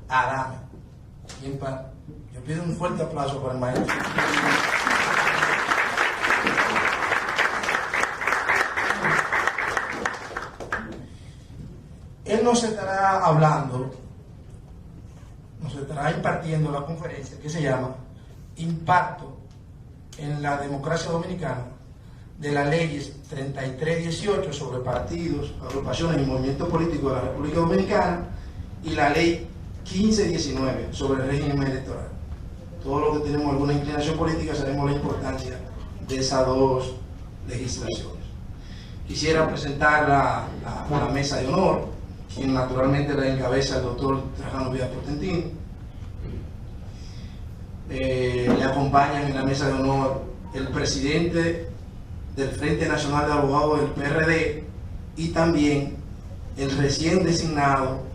Adame. Yo pido un fuerte aplauso para el maestro. Él nos estará hablando, nos estará impartiendo la conferencia que se llama Impacto en la Democracia Dominicana de las leyes 3318 sobre partidos, agrupaciones y movimientos políticos de la República Dominicana y la ley 1519 sobre el régimen electoral. Todos los que tenemos alguna inclinación política sabemos la importancia de esas dos legislaciones. Quisiera presentar la mesa de honor, quien naturalmente la encabeza el doctor Trajano Vidal Portentini. Le acompañan en la mesa de honor el presidente del Frente Nacional de Abogados del PRD y también el recién designado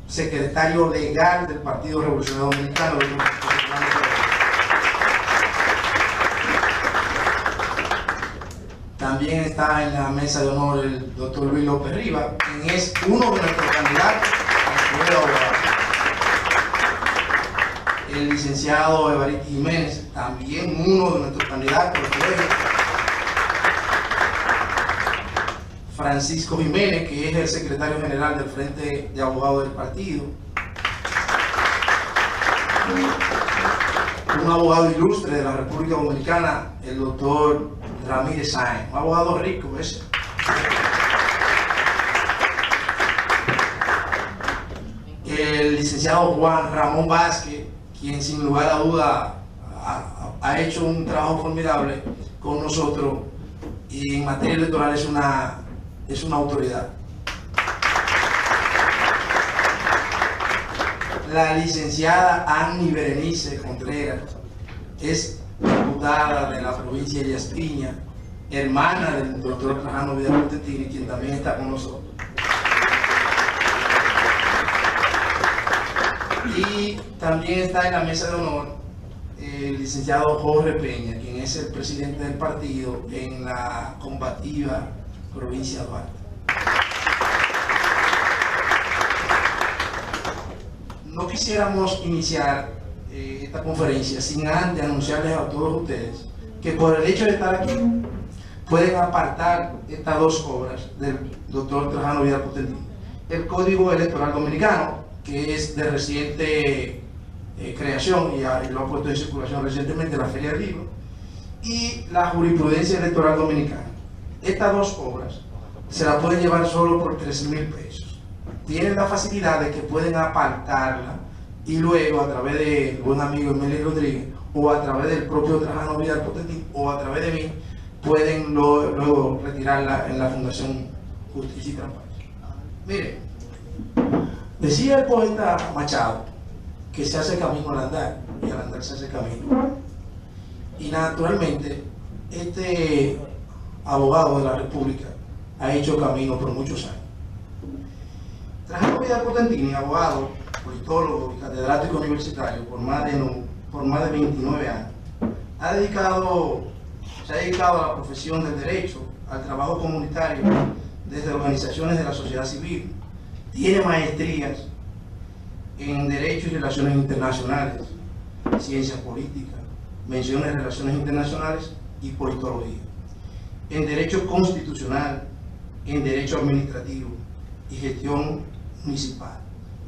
secretario legal del Partido Revolucionario Dominicano. También está en la mesa de honor el doctor Luis López Rivas, quien es uno de nuestros candidatos al Colegio de Abogados. El licenciado Evaristo Jiménez, también uno de nuestros candidatos al colegio. Francisco Jiménez, que es el secretario general del Frente de Abogados del partido. Un abogado ilustre de la República Dominicana, el doctor Ramírez Sáenz, un abogado rico ese. El licenciado Juan Ramón Vázquez, quien sin lugar a duda ha hecho un trabajo formidable con nosotros y en materia electoral es una autoridad. La licenciada Annie Berenice Contreras es diputada de la provincia de Elías Piña, hermana del doctor Trajano Vidal Portentini, quien también está con nosotros. Y también está en la mesa de honor el licenciado Jorge Peña, quien es el presidente del partido en la combativa provincia de Duarte. No quisiéramos iniciar esta conferencia sin antes anunciarles a todos ustedes que por el hecho de estar aquí pueden apartar estas dos obras del doctor Trajano Vidal Portentini: el Código Electoral Dominicano, que es de reciente creación y lo ha puesto en circulación recientemente la Feria del Libro, y la Jurisprudencia Electoral Dominicana. Estas dos obras se las pueden llevar solo por 13,000 pesos. Tienen la facilidad de que pueden apartarla y luego a través del buen amigo Emilio Rodríguez o a través del propio Trajano Vidal Portentini o a través de mí pueden luego retirarla en la Fundación Justicia y Transparencia. Mire, decía el poeta Machado que se hace camino al andar y al andar se hace camino. Y naturalmente este abogado de la República ha hecho camino por muchos años. Trajano Vidal Portentini, abogado, politólogo y catedrático universitario por más de 29 años, se ha dedicado a la profesión del derecho, al trabajo comunitario desde organizaciones de la sociedad civil. Tiene maestrías en Derecho y Relaciones Internacionales, Ciencias Políticas, menciones de Relaciones Internacionales y Politología, en Derecho Constitucional, en Derecho Administrativo y Gestión Municipal,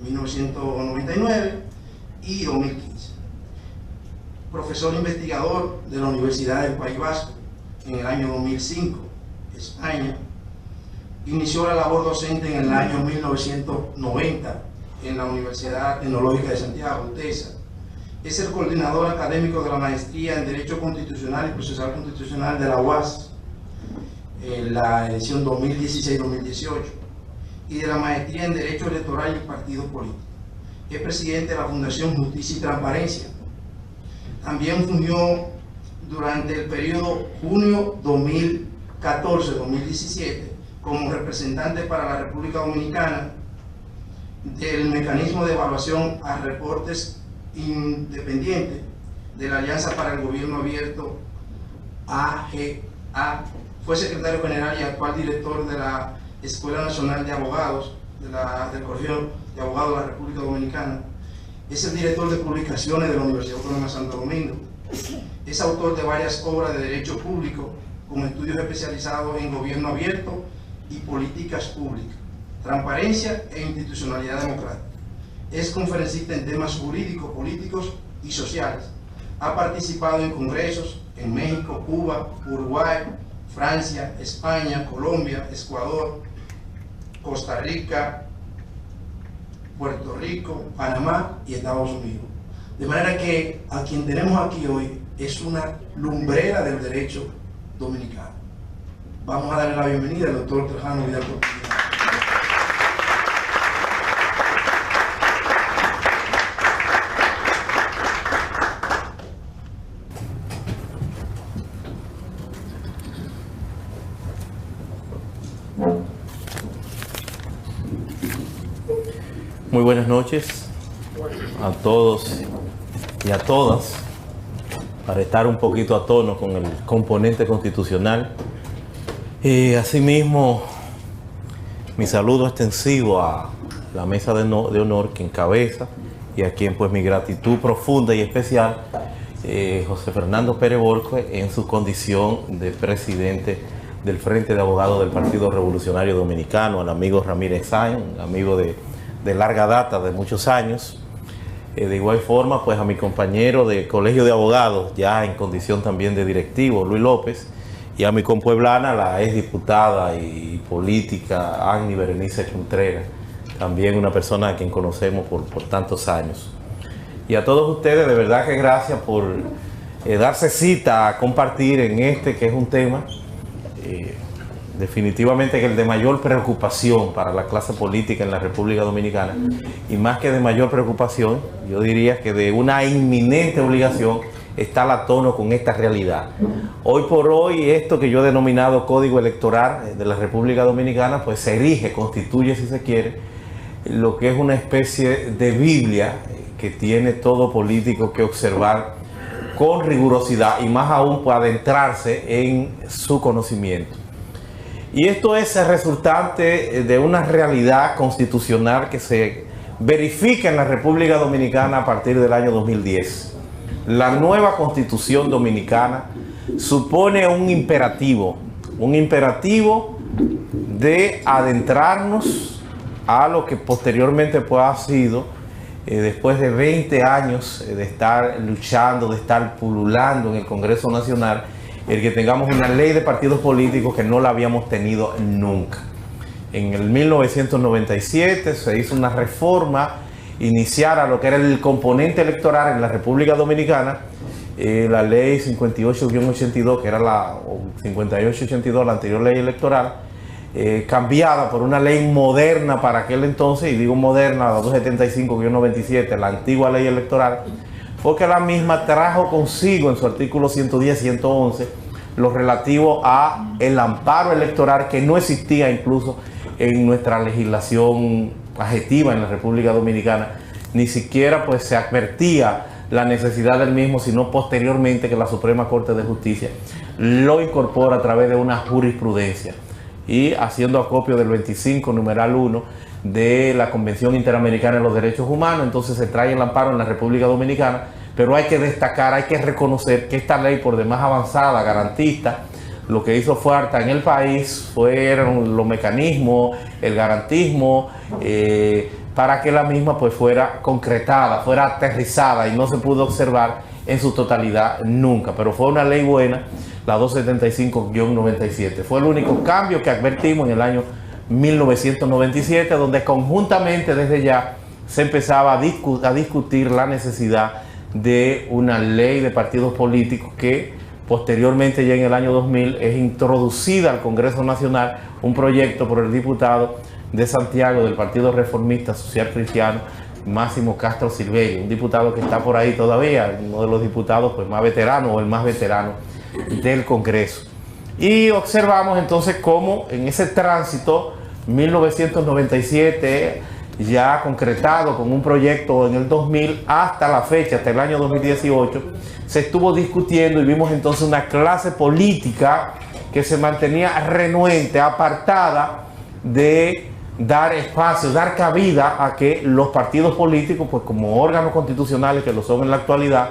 1999 y 2015. Profesor investigador de la Universidad del País Vasco en el año 2005, España. Inició la labor docente en el año 1990 en la Universidad Tecnológica de Santiago, UTESA. Es el coordinador académico de la maestría en Derecho Constitucional y Procesal Constitucional de la UAS, en la edición 2016-2018, y de la maestría en Derecho Electoral y Partidos Políticos. Es presidente de la Fundación Justicia y Transparencia. También fungió durante el periodo junio 2014-2017 como representante para la República Dominicana del Mecanismo de Evaluación a Reportes Independiente de la Alianza para el Gobierno Abierto, AGA. Fue secretario general y actual director de la Escuela Nacional de Abogados del Colegio de Abogados de la República Dominicana. Es el director de publicaciones de la Universidad Autónoma de Santo Domingo. Es autor de varias obras de derecho público, con estudios especializados en gobierno abierto y políticas públicas, transparencia e institucionalidad democrática. Es conferencista en temas jurídicos, políticos y sociales. Ha participado en congresos en México, Cuba, Uruguay, Francia, España, Colombia, Ecuador, Costa Rica, Puerto Rico, Panamá y Estados Unidos. De manera que a quien tenemos aquí hoy es una lumbrera del derecho dominicano. Vamos a darle la bienvenida al doctor Trajano Vidal Portillo. Muy buenas noches a todos y a todas. Para estar un poquito a tono con el componente constitucional. Asimismo, mi saludo extensivo a la mesa de honor que encabeza y a quien pues mi gratitud profunda y especial, José Fernando Pérez Borque, en su condición de presidente del Frente de Abogados del Partido Revolucionario Dominicano, al amigo Ramírez Sáenz, amigo de larga data, de muchos años. De igual forma, pues a mi compañero de Colegio de Abogados, ya en condición también de directivo, Luis López, y a mi compueblana, la exdiputada y política Agni Berenice Contreras, también una persona a quien conocemos por tantos años. Y a todos ustedes, de verdad que gracias por darse cita a compartir en este, que es un tema definitivamente que el de mayor preocupación para la clase política en la República Dominicana, y más que de mayor preocupación, yo diría que de una inminente obligación estar a tono con esta realidad. Hoy por hoy, esto que yo he denominado Código Electoral de la República Dominicana, pues se erige, constituye, si se quiere, lo que es una especie de Biblia que tiene todo político que observar con rigurosidad y más aún para adentrarse en su conocimiento. Y esto es el resultante de una realidad constitucional que se verifica en la República Dominicana a partir del año 2010. La nueva Constitución Dominicana supone un imperativo de adentrarnos a lo que posteriormente pues ha sido, después de 20 años de estar luchando, de estar pululando en el Congreso Nacional, el que tengamos una ley de partidos políticos que no la habíamos tenido nunca. En el 1997 se hizo una reforma inicial a lo que era el componente electoral en la República Dominicana, la ley 58-82, que era la 58-82, la anterior ley electoral, cambiada por una ley moderna para aquel entonces, y digo moderna, la 275-97, la antigua ley electoral, porque la misma trajo consigo en su artículo 110 y 111 lo relativo a el amparo electoral, que no existía incluso en nuestra legislación adjetiva en la República Dominicana. Ni siquiera pues se advertía la necesidad del mismo, sino posteriormente que la Suprema Corte de Justicia lo incorpora a través de una jurisprudencia y haciendo acopio del 25 numeral 1 de la Convención Interamericana de los Derechos Humanos. Entonces se trae el amparo en la República Dominicana, pero hay que destacar, hay que reconocer que esta ley, por demás avanzada, garantista, lo que hizo falta en el país fueron los mecanismos, el garantismo, para que la misma pues fuera concretada, fuera aterrizada, y no se pudo observar en su totalidad nunca. Pero fue una ley buena, la 275-97. Fue el único cambio que advertimos en el año 1997, donde conjuntamente desde ya se empezaba a discutir la necesidad de una ley de partidos políticos que posteriormente, ya en el año 2000, es introducida al Congreso Nacional un proyecto por el diputado de Santiago del Partido Reformista Social Cristiano, Máximo Castro Silverio, un diputado que está por ahí todavía, uno de los diputados pues más veteranos o el más veterano del Congreso. Y observamos entonces cómo en ese tránsito 1997, ya concretado con un proyecto en el 2000, hasta la fecha, hasta el año 2018, se estuvo discutiendo y vimos entonces una clase política que se mantenía renuente, apartada de dar espacio, dar cabida a que los partidos políticos, pues como órganos constitucionales que lo son en la actualidad,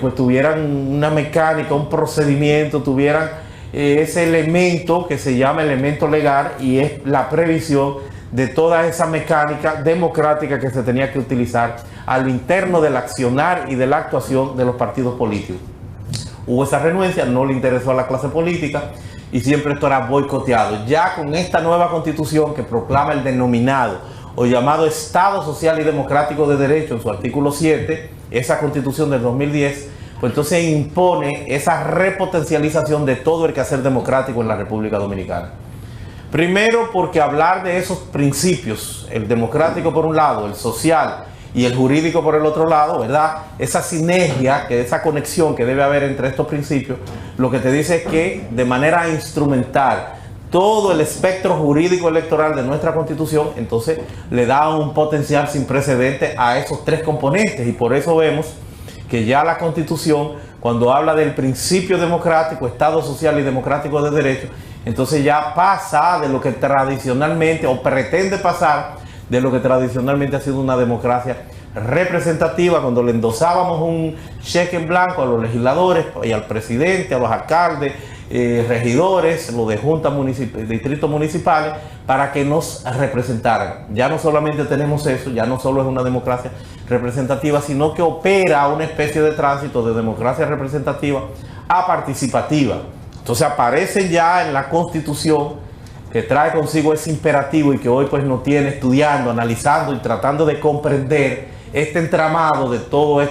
pues tuvieran una mecánica, un procedimiento, tuvieran ese elemento que se llama elemento legal, y es la previsión de toda esa mecánica democrática que se tenía que utilizar al interno del accionar y de la actuación de los partidos políticos. Hubo esa renuencia, no le interesó a la clase política y siempre esto era boicoteado. Ya con esta nueva constitución que proclama el denominado o llamado Estado Social y Democrático de Derecho en su artículo 7, esa constitución del 2010, pues entonces impone esa repotencialización de todo el quehacer democrático en la República Dominicana. Primero, porque hablar de esos principios, el democrático por un lado, el social y el jurídico por el otro lado, ¿verdad? Esa sinergia, esa conexión que debe haber entre estos principios, lo que te dice es que de manera instrumental todo el espectro jurídico electoral de nuestra Constitución, entonces le da un potencial sin precedente a esos tres componentes, y por eso vemos que ya la Constitución, cuando habla del principio democrático, Estado social y democrático de derecho, entonces ya pasa de lo que tradicionalmente, o pretende pasar de lo que tradicionalmente ha sido una democracia representativa, cuando le endosábamos un cheque en blanco a los legisladores y al presidente, a los alcaldes, regidores, los de juntas distritos municipales, para que nos representaran. Ya no solamente tenemos eso, ya no solo es una democracia representativa, sino que opera una especie de tránsito de democracia representativa a participativa. Entonces aparecen ya en la Constitución, que trae consigo ese imperativo y que hoy pues nos tiene estudiando, analizando y tratando de comprender este entramado de todo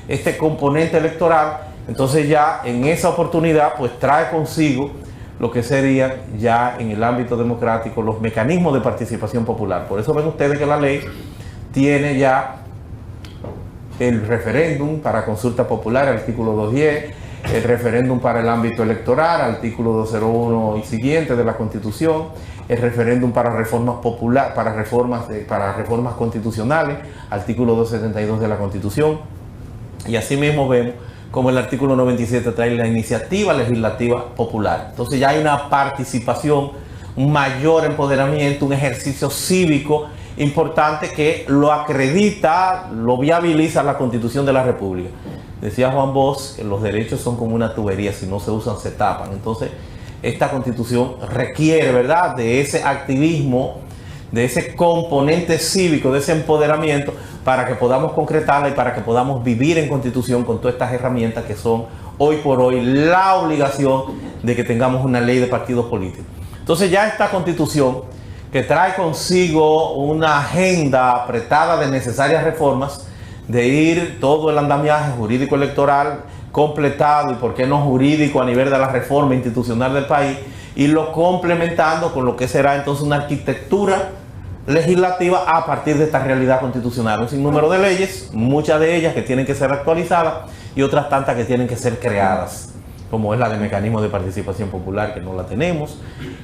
este componente electoral. Entonces ya en esa oportunidad pues trae consigo lo que sería ya en el ámbito democrático los mecanismos de participación popular. Por eso ven ustedes que la ley tiene ya el referéndum para consulta popular, artículo 210, el referéndum para el ámbito electoral, artículo 201 y siguiente de la Constitución, el referéndum para reformas para reformas constitucionales, artículo 272 de la Constitución, y asimismo vemos como el artículo 97 trae la iniciativa legislativa popular. Entonces ya hay una participación, un mayor empoderamiento, un ejercicio cívico importante que lo acredita, lo viabiliza la Constitución de la República. Decía Juan Bosch que los derechos son como una tubería, si no se usan se tapan. Entonces esta Constitución requiere, ¿verdad?, de ese activismo, de ese componente cívico, de ese empoderamiento, para que podamos concretarla y para que podamos vivir en Constitución con todas estas herramientas que son hoy por hoy la obligación de que tengamos una ley de partidos políticos. Entonces ya esta Constitución, que trae consigo una agenda apretada de necesarias reformas, de ir todo el andamiaje jurídico electoral completado, y por qué no jurídico a nivel de la reforma institucional del país, y lo complementando con lo que será entonces una arquitectura legislativa a partir de esta realidad constitucional. Un sinnúmero de leyes, muchas de ellas que tienen que ser actualizadas y otras tantas que tienen que ser creadas, como es la de mecanismos de participación popular, que no la tenemos,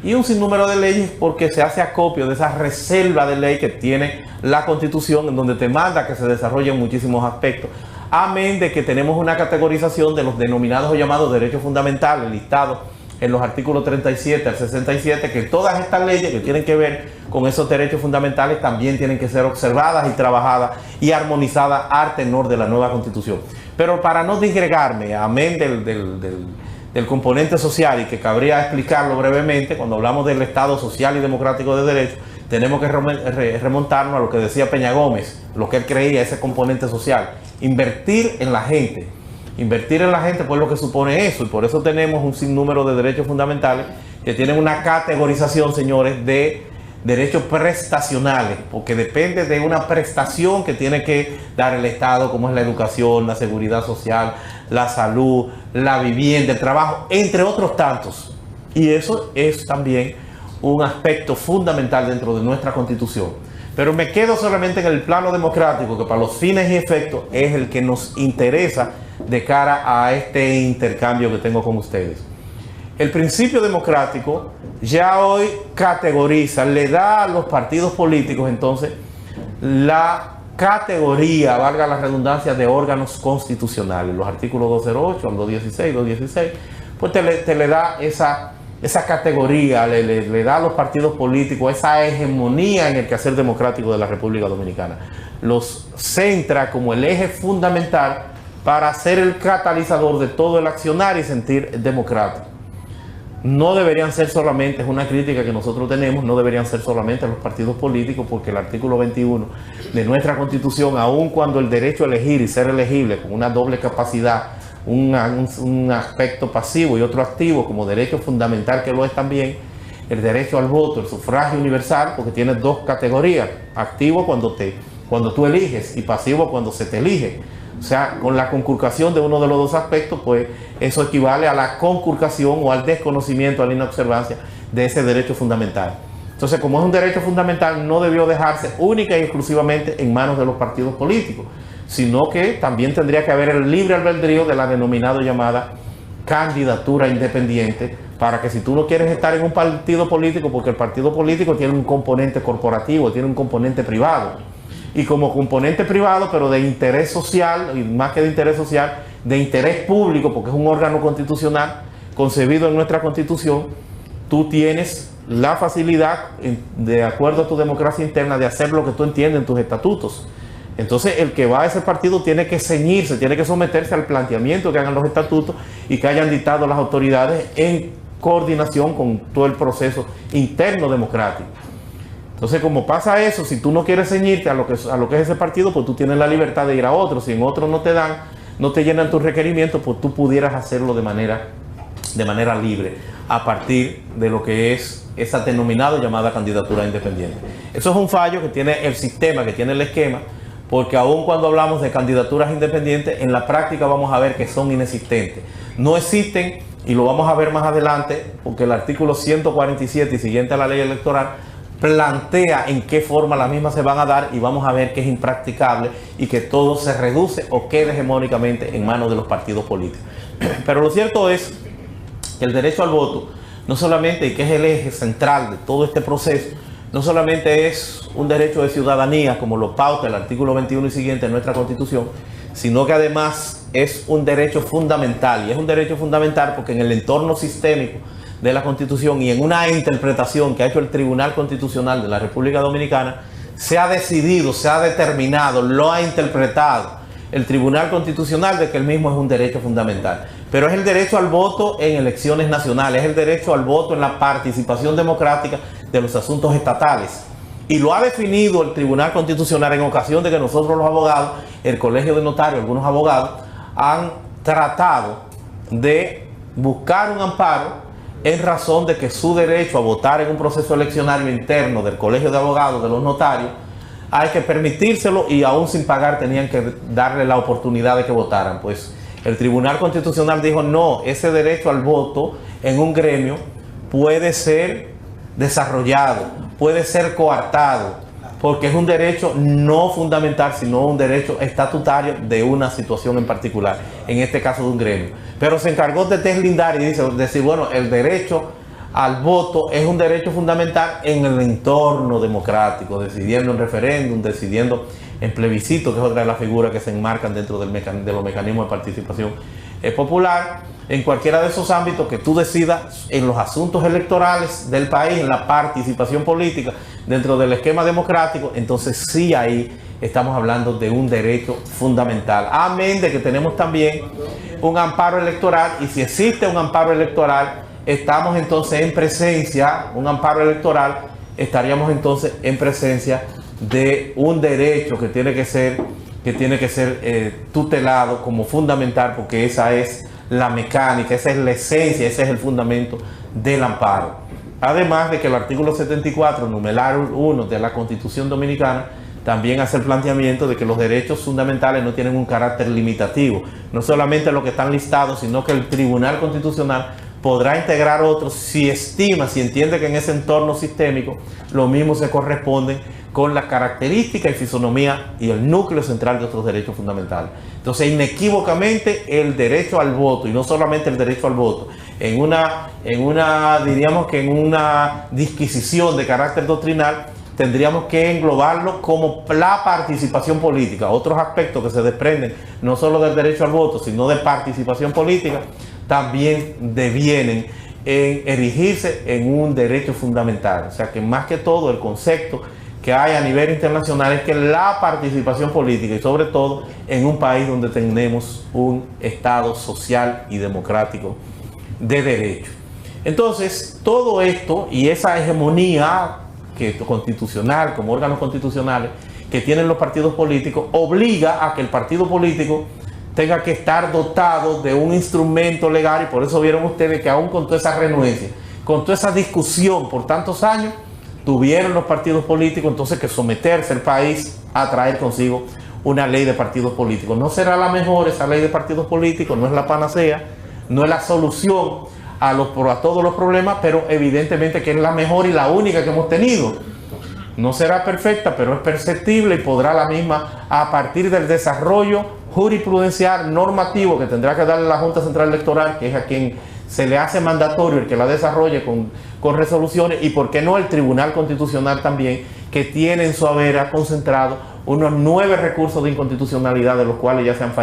y un sinnúmero de leyes porque se hace acopio de esa reserva de ley que tiene la Constitución, en donde te manda que se desarrollen muchísimos aspectos, amén de que tenemos una categorización de los denominados o llamados derechos fundamentales listados en los artículos 37 al 67, que todas estas leyes que tienen que ver con esos derechos fundamentales también tienen que ser observadas y trabajadas y armonizadas al tenor de la nueva Constitución. Pero para no disgregarme, amén del componente social, y que cabría explicarlo brevemente, cuando hablamos del Estado social y democrático de derecho, tenemos que remontarnos a lo que decía Peña Gómez, lo que él creía, ese componente social, invertir en la gente. Invertir en la gente, pues lo que supone eso, y por eso tenemos un sinnúmero de derechos fundamentales que tienen una categorización, señores, de derechos prestacionales, porque depende de una prestación que tiene que dar el Estado, como es la educación, la seguridad social, la salud, la vivienda, el trabajo, entre otros tantos. Y eso es también un aspecto fundamental dentro de nuestra Constitución. Pero me quedo solamente en el plano democrático, que para los fines y efectos es el que nos interesa de cara a este intercambio que tengo con ustedes. El principio democrático ya hoy categoriza, le da a los partidos políticos entonces la categoría, valga la redundancia, de órganos constitucionales. Los artículos 208 al 216, 216, pues te le da esa categoría, le da a los partidos políticos esa hegemonía en el quehacer democrático de la República Dominicana. Los centra como el eje fundamental para ser el catalizador de todo el accionar y sentir democrático. No deberían ser solamente, es una crítica que nosotros tenemos, no deberían ser solamente los partidos políticos, porque el artículo 21 de nuestra Constitución, aun cuando el derecho a elegir y ser elegible con una doble capacidad, un aspecto pasivo y otro activo como derecho fundamental que lo es también, el derecho al voto, el sufragio universal, porque tiene dos categorías, activo cuando tú eliges y pasivo cuando se te elige. O sea, con la conculcación de uno de los dos aspectos, pues eso equivale a la conculcación o al desconocimiento, a la inobservancia de ese derecho fundamental. Entonces, como es un derecho fundamental, no debió dejarse única y exclusivamente en manos de los partidos políticos, sino que también tendría que haber el libre albedrío de la denominada llamada candidatura independiente, para que si tú no quieres estar en un partido político, porque el partido político tiene un componente corporativo, tiene un componente privado, y como componente privado, pero de interés social, y más que de interés social, de interés público, porque es un órgano constitucional concebido en nuestra Constitución, tú tienes la facilidad, de acuerdo a tu democracia interna, de hacer lo que tú entiendes en tus estatutos. Entonces, el que va a ese partido tiene que ceñirse, tiene que someterse al planteamiento que hagan los estatutos y que hayan dictado las autoridades en coordinación con todo el proceso interno democrático. Entonces, como pasa eso, si tú no quieres ceñirte a lo que es ese partido, pues tú tienes la libertad de ir a otro. Si en otro no te dan, no te llenan tus requerimientos, pues tú pudieras hacerlo de manera libre, a partir de lo que es esa denominada llamada candidatura independiente. Eso es un fallo que tiene el sistema, que tiene el esquema, porque aun cuando hablamos de candidaturas independientes, en la práctica vamos a ver que son inexistentes. No existen, y lo vamos a ver más adelante, porque el artículo 147 y siguiente a la ley electoral plantea en qué forma las mismas se van a dar, y vamos a ver que es impracticable y que todo se reduce o queda hegemónicamente en manos de los partidos políticos. Pero lo cierto es que el derecho al voto, no solamente, y que es el eje central de todo este proceso, no solamente es un derecho de ciudadanía, como lo pauta el artículo 21 y siguiente de nuestra Constitución, sino que además es un derecho fundamental, y es un derecho fundamental porque en el entorno sistémico de la Constitución y en una interpretación que ha hecho el Tribunal Constitucional de la República Dominicana, se ha decidido, se ha determinado, lo ha interpretado el Tribunal Constitucional de que el mismo es un derecho fundamental. Pero es el derecho al voto en elecciones nacionales, es el derecho al voto en la participación democrática de los asuntos estatales. Y lo ha definido el Tribunal Constitucional en ocasión de que nosotros los abogados, el Colegio de Notarios, algunos abogados, han tratado de buscar un amparo en razón de que su derecho a votar en un proceso eleccionario interno del Colegio de Abogados, de los notarios, hay que permitírselo, y aún sin pagar tenían que darle la oportunidad de que votaran. Pues el Tribunal Constitucional dijo no, ese derecho al voto en un gremio puede ser desarrollado, puede ser coartado, porque es un derecho no fundamental, sino un derecho estatutario de una situación en particular, en este caso de un gremio. Pero se encargó de deslindar y decir, bueno, el derecho al voto es un derecho fundamental en el entorno democrático, decidiendo en referéndum, decidiendo en plebiscito, que es otra de las figuras que se enmarcan dentro de los mecanismos de participación popular, en cualquiera de esos ámbitos que tú decidas en los asuntos electorales del país, en la participación política, dentro del esquema democrático. Entonces sí, ahí estamos hablando de un derecho fundamental. Amén de que tenemos también un amparo electoral, y si existe un amparo electoral, estamos entonces en presencia, un amparo electoral, estaríamos entonces en presencia de un derecho que tiene que ser tutelado como fundamental, porque esa es la mecánica, esa es la esencia, ese es el fundamento del amparo. Además de que el artículo 74, numeral 1 de la Constitución Dominicana, también hace el planteamiento de que los derechos fundamentales no tienen un carácter limitativo, no solamente los que están listados, sino que el Tribunal Constitucional podrá integrar otros si estima, si entiende que en ese entorno sistémico lo mismo se corresponde con la característica y fisonomía y el núcleo central de otros derechos fundamentales. Entonces, inequívocamente, el derecho al voto, y no solamente el derecho al voto, diríamos que en una disquisición de carácter doctrinal, tendríamos que englobarlo como la participación política. Otros aspectos que se desprenden no solo del derecho al voto, sino de participación política, también devienen en erigirse en un derecho fundamental. O sea que más que todo el concepto que hay a nivel internacional es que la participación política, y sobre todo en un país donde tenemos un Estado social y democrático de derecho. Entonces, todo esto y esa hegemonía constitucional, como órganos constitucionales, que tienen los partidos políticos, obliga a que el partido político tenga que estar dotado de un instrumento legal, y por eso vieron ustedes que aún con toda esa renuencia, con toda esa discusión por tantos años, tuvieron los partidos políticos entonces que someterse el país a traer consigo una ley de partidos políticos. No será la mejor esa ley de partidos políticos, no es la panacea, no es la solución a todos los problemas, pero evidentemente que es la mejor y la única que hemos tenido. No será perfecta, pero es perceptible y podrá la misma, a partir del desarrollo jurisprudencial normativo que tendrá que darle la Junta Central Electoral, que es a quien se le hace mandatorio el que la desarrolle con resoluciones, y por qué no el Tribunal Constitucional también, que tiene en su haber concentrado unos 9 recursos de inconstitucionalidad, de los cuales ya se han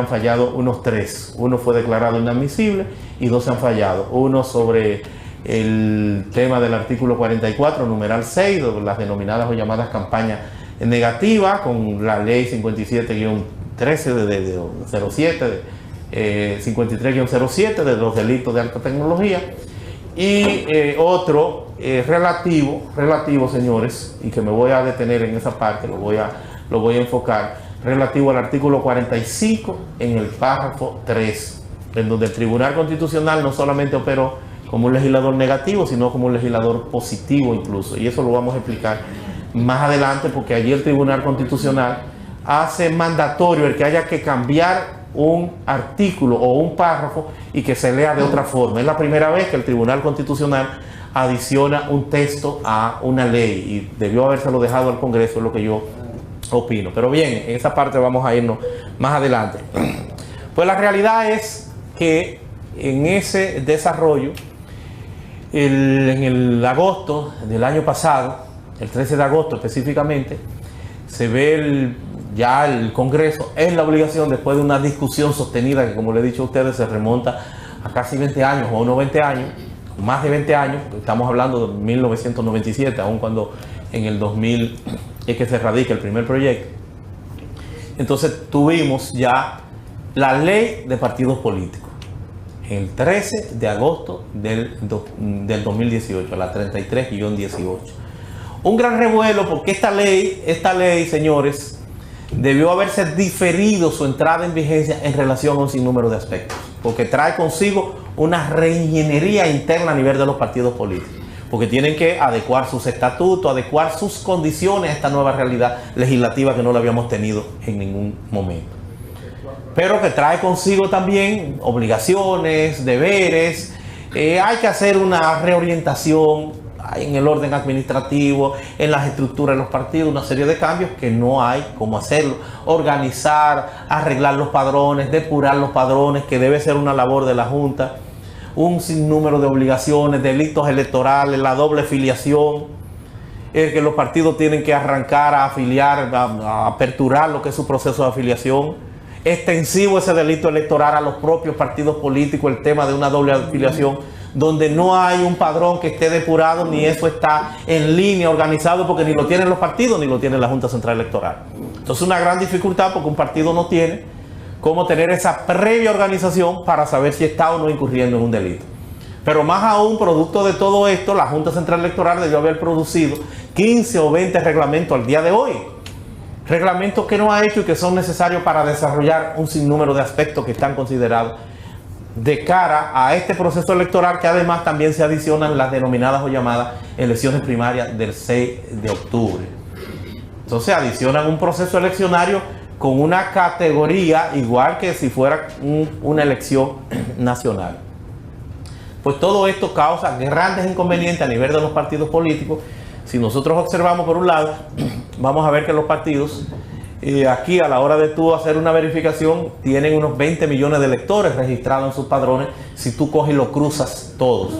fallado unos 3. Uno fue declarado inadmisible y 2 se han fallado. Uno sobre el tema del artículo 44, numeral 6, de las denominadas o llamadas campañas negativas, con la ley 57-13 de 07, 53-07 de los delitos de alta tecnología, y otro relativo, señores, y que me voy a detener en esa parte, lo voy a enfocar, relativo al artículo 45 en el párrafo 3, en donde el Tribunal Constitucional no solamente operó como un legislador negativo, sino como un legislador positivo incluso, y eso lo vamos a explicar más adelante, porque allí el Tribunal Constitucional hace mandatorio el que haya que cambiar un artículo o un párrafo y que se lea de otra forma. Es la primera vez que el Tribunal Constitucional adiciona un texto a una ley, y debió habérselo dejado al Congreso, es lo que yo opino. Pero bien, en esa parte vamos a irnos más adelante. Pues la realidad es que en ese desarrollo, en el agosto del año pasado, el 13 de agosto específicamente, se ve ya el Congreso en la obligación, después de una discusión sostenida que, como le he dicho a ustedes, se remonta a casi 20 años o unos 20 años, más de 20 años, estamos hablando de 1997, aun cuando en el 2000 es que se radica el primer proyecto. Entonces tuvimos ya la ley de partidos políticos el 13 de agosto del 2018, la 33-18. Un gran revuelo, porque esta ley, señores, debió haberse diferido su entrada en vigencia en relación a un sinnúmero de aspectos, porque trae consigo una reingeniería interna a nivel de los partidos políticos, porque tienen que adecuar sus estatutos, adecuar sus condiciones a esta nueva realidad legislativa que no la habíamos tenido en ningún momento, pero que trae consigo también obligaciones, deberes. Hay que hacer una reorientación en el orden administrativo, en las estructuras de los partidos, una serie de cambios que no hay cómo hacerlo. Organizar, arreglar los padrones, depurar los padrones, que debe ser una labor de la Junta. Un sinnúmero de obligaciones, delitos electorales, la doble filiación, que los partidos tienen que arrancar a afiliar, a aperturar lo que es su proceso de afiliación. Extensivo ese delito electoral a los propios partidos políticos, el tema de una doble afiliación, donde no hay un padrón que esté depurado, ni eso está en línea, organizado, porque ni lo tienen los partidos, ni lo tiene la Junta Central Electoral. Entonces, una gran dificultad, porque un partido no tiene cómo tener esa previa organización para saber si está o no incurriendo en un delito. Pero más aún, producto de todo esto, la Junta Central Electoral debió haber producido 15 o 20 reglamentos al día de hoy. Reglamentos que no ha hecho y que son necesarios para desarrollar un sinnúmero de aspectos que están considerados de cara a este proceso electoral, que además también se adicionan las denominadas o llamadas elecciones primarias del 6 de octubre. Entonces adicionan un proceso eleccionario con una categoría igual que si fuera una elección nacional. Pues todo esto causa grandes inconvenientes a nivel de los partidos políticos. Si nosotros observamos por un lado, vamos a ver que los partidos, aquí a la hora de tú hacer una verificación, tienen unos 20 millones de electores registrados en sus padrones, si tú coges y los cruzas todos.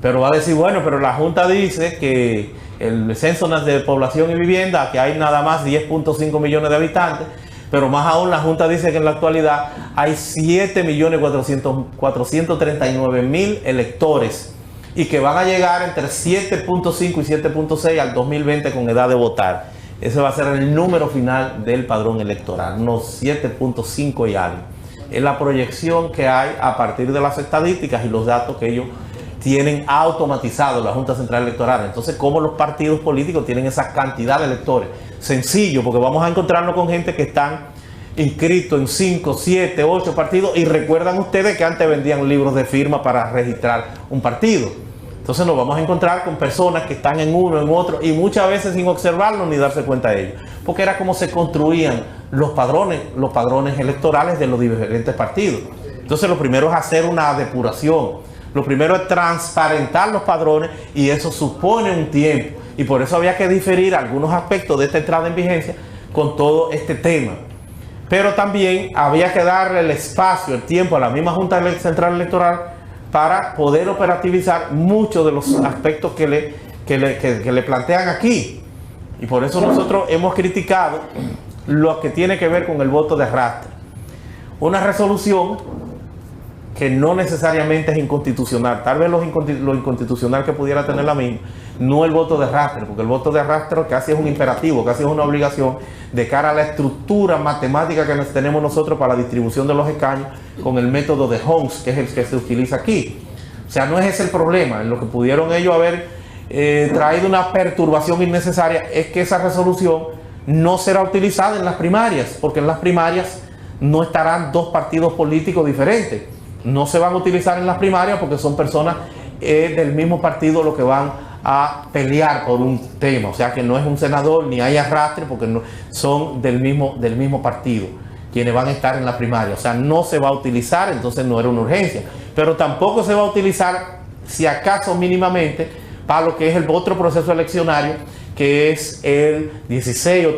Pero va a decir, bueno, pero la Junta dice que el censo de población y vivienda, que hay nada más 10.5 millones de habitantes, pero más aún la Junta dice que en la actualidad hay 7.439.000 electores y que van a llegar entre 7.5 y 7.6 al 2020 con edad de votar. Ese va a ser el número final del padrón electoral, unos 7.5 y algo. Es la proyección que hay a partir de las estadísticas y los datos que ellos tienen automatizados la Junta Central Electoral. Entonces, ¿cómo los partidos políticos tienen esa cantidad de electores? Sencillo, porque vamos a encontrarnos con gente que están inscritos en 5, 7, 8 partidos y recuerdan ustedes que antes vendían libros de firma para registrar un partido. Entonces nos vamos a encontrar con personas que están en uno, en otro y muchas veces sin observarlo ni darse cuenta de ello. Porque era como se construían los padrones electorales de los diferentes partidos. Entonces lo primero es hacer una depuración. Lo primero es transparentar los padrones y eso supone un tiempo. Y por eso había que diferir algunos aspectos de esta entrada en vigencia con todo este tema. Pero también había que darle el espacio, el tiempo a la misma Junta Central Electoral para poder operativizar muchos de los aspectos que le plantean aquí. Y por eso nosotros hemos criticado lo que tiene que ver con el voto de arrastre. Una resolución que no necesariamente es inconstitucional, tal vez lo inconstitucional que pudiera tener la misma, no el voto de arrastre, porque el voto de arrastre casi es un imperativo, casi es una obligación de cara a la estructura matemática que tenemos nosotros para la distribución de los escaños con el método de Holmes, que es el que se utiliza aquí. O sea, no es ese el problema. En lo que pudieron ellos haber traído una perturbación innecesaria es que esa resolución no será utilizada en las primarias, porque en las primarias no estarán dos partidos políticos diferentes. No se van a utilizar en las primarias porque son personas del mismo partido los que van a pelear por un tema. O sea que no es un senador ni hay arrastre porque no, son del mismo partido quienes van a estar en la primaria. O sea, no se va a utilizar, entonces no era una urgencia. Pero tampoco se va a utilizar, si acaso mínimamente, para lo que es el otro proceso eleccionario, que es el 16 o el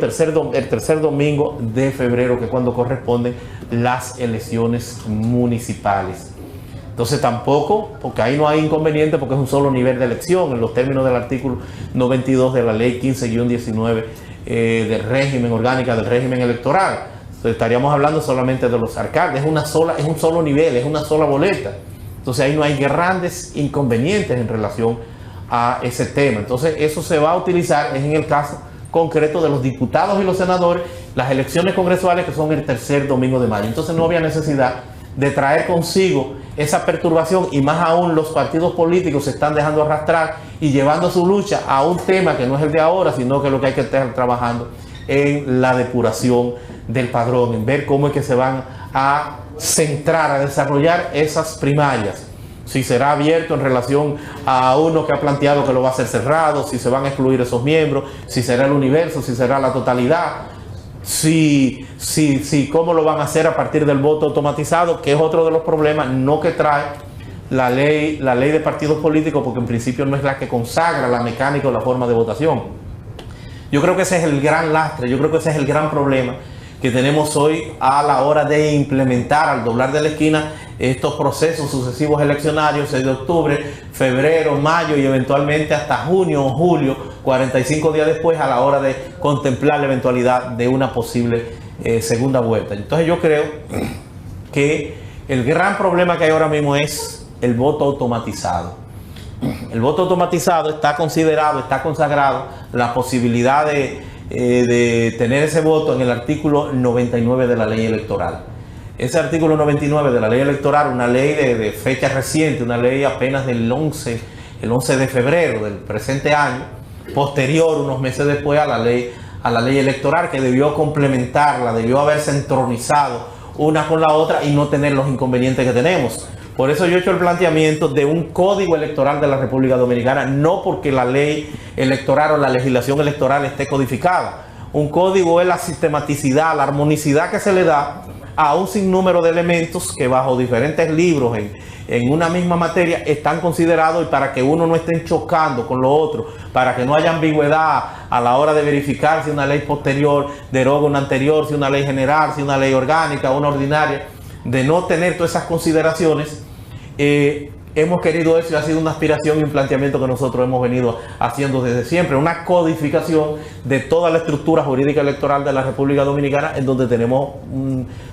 tercer domingo de febrero, que es cuando corresponden las elecciones municipales. Entonces tampoco, porque ahí no hay inconveniente, porque es un solo nivel de elección, en los términos del artículo 92 de la ley 15-19 del régimen orgánica del régimen electoral. Entonces estaríamos hablando solamente de los alcaldes, es un solo nivel, es una sola boleta. Entonces ahí no hay grandes inconvenientes en relación a ese tema. Entonces eso se va a utilizar en el caso concreto de los diputados y los senadores, las elecciones congresuales que son el tercer domingo de mayo. Entonces no había necesidad de traer consigo esa perturbación y más aún los partidos políticos se están dejando arrastrar y llevando su lucha a un tema que no es el de ahora, sino que lo que hay que estar trabajando en la depuración del padrón, en ver cómo es que se van a centrar, a desarrollar esas primarias. Si será abierto en relación a uno que ha planteado que lo va a hacer cerrado, si se van a excluir esos miembros, si será el universo, si será la totalidad, cómo lo van a hacer a partir del voto automatizado, que es otro de los problemas, no que trae la ley de partidos políticos, porque en principio no es la que consagra la mecánica o la forma de votación. Yo creo que ese es el gran lastre, yo creo que ese es el gran problema que tenemos hoy a la hora de implementar al doblar de la esquina estos procesos sucesivos eleccionarios, 6 de octubre, febrero, mayo y eventualmente hasta junio o julio, 45 días después, a la hora de contemplar la eventualidad de una posible segunda vuelta. Entonces yo creo que el gran problema que hay ahora mismo es el voto automatizado. El voto automatizado está considerado, está consagrado la posibilidad de tener ese voto en el artículo 99 de la ley electoral. Ese artículo 99 de la ley electoral, una ley de fecha reciente, una ley apenas del 11 de febrero del presente año, posterior, unos meses después, a la ley electoral, que debió complementarla, debió haberse entronizado una con la otra y no tener los inconvenientes que tenemos. Por eso yo he hecho el planteamiento de un código electoral de la República Dominicana, no porque la ley electoral o la legislación electoral esté codificada. Un código es la sistematicidad, la armonicidad que se le da a un sinnúmero de elementos que bajo diferentes libros en una misma materia están considerados, y para que uno no esté chocando con lo otro, para que no haya ambigüedad a la hora de verificar si una ley posterior deroga una anterior, si una ley general, si una ley orgánica, una ordinaria, de no tener todas esas consideraciones, hemos querido eso y ha sido una aspiración y un planteamiento que nosotros hemos venido haciendo desde siempre, una codificación de toda la estructura jurídica electoral de la República Dominicana, en donde tenemos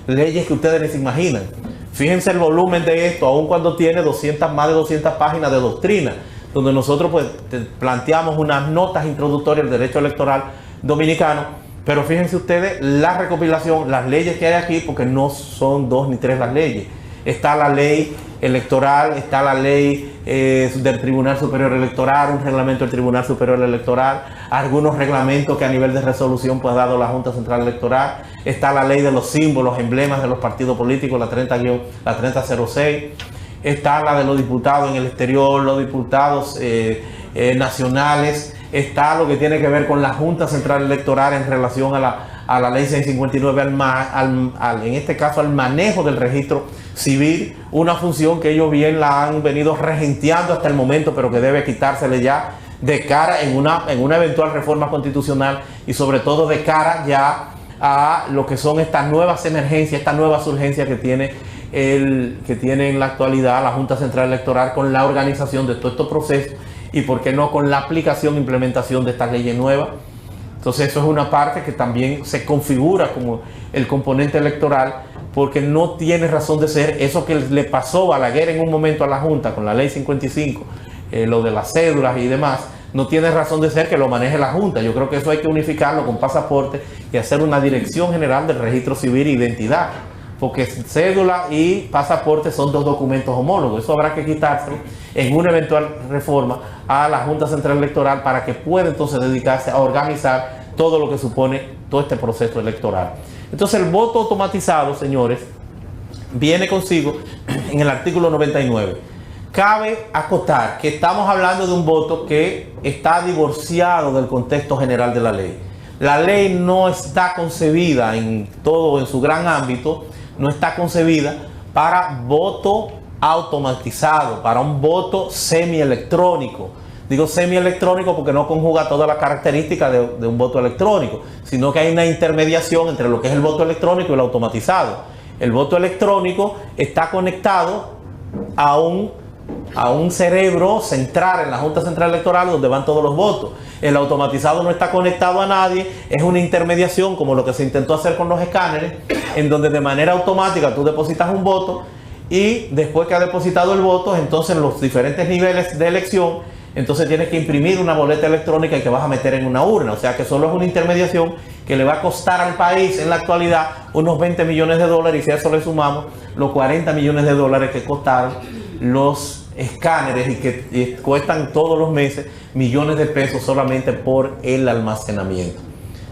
leyes que ustedes ni se imaginan. Fíjense el volumen de esto, aun cuando tiene más de 200 páginas de doctrina, donde nosotros pues planteamos unas notas introductorias del derecho electoral dominicano, pero fíjense ustedes la recopilación, las leyes que hay aquí, porque no son 2 ni 3 las leyes. Está la ley electoral, está la ley del Tribunal Superior Electoral, un reglamento del Tribunal Superior Electoral, algunos reglamentos que a nivel de resolución pues ha dado la Junta Central Electoral, está la ley de los símbolos, emblemas de los partidos políticos, la 3006, está la de los diputados en el exterior, los diputados nacionales, está lo que tiene que ver con la Junta Central Electoral en relación a la ley 659, en este caso al manejo del registro civil, una función que ellos bien la han venido regenteando hasta el momento, pero que debe quitársele ya de cara en una eventual reforma constitucional y sobre todo de cara ya a lo que son estas nuevas emergencias, estas nuevas urgencias que tiene en la actualidad la Junta Central Electoral con la organización de todos estos procesos y por qué no con la aplicación e implementación de estas leyes nuevas. Entonces eso es una parte que también se configura como el componente electoral, porque no tiene razón de ser eso que le pasó a Balaguer en un momento a la Junta con la ley 55, lo de las cédulas y demás, no tiene razón de ser que lo maneje la Junta. Yo creo que eso hay que unificarlo con pasaporte y hacer una dirección general del registro civil e identidad, porque cédula y pasaporte son 2 documentos homólogos. Eso habrá que quitárselo en una eventual reforma a la Junta Central Electoral para que pueda entonces dedicarse a organizar todo lo que supone todo este proceso electoral. Entonces el voto automatizado, señores, viene consigo en el artículo 99. Cabe acotar que estamos hablando de un voto que está divorciado del contexto general de la ley. La ley no está concebida en su gran ámbito, no está concebida para voto automatizado, para un voto semielectrónico. Digo semielectrónico porque no conjuga todas las características de un voto electrónico, sino que hay una intermediación entre lo que es el voto electrónico y el automatizado. El voto electrónico está conectado a un cerebro central en la Junta Central Electoral donde van todos los votos. El automatizado no está conectado a nadie, es una intermediación como lo que se intentó hacer con los escáneres, en donde de manera automática tú depositas un voto y después que ha depositado el voto, entonces en los diferentes niveles de elección, entonces tienes que imprimir una boleta electrónica y que vas a meter en una urna. O sea que solo es una intermediación que le va a costar al país en la actualidad unos 20 millones de dólares, y si a eso le sumamos los 40 millones de dólares que costaron los escáneres y que cuestan todos los meses millones de pesos solamente por el almacenamiento.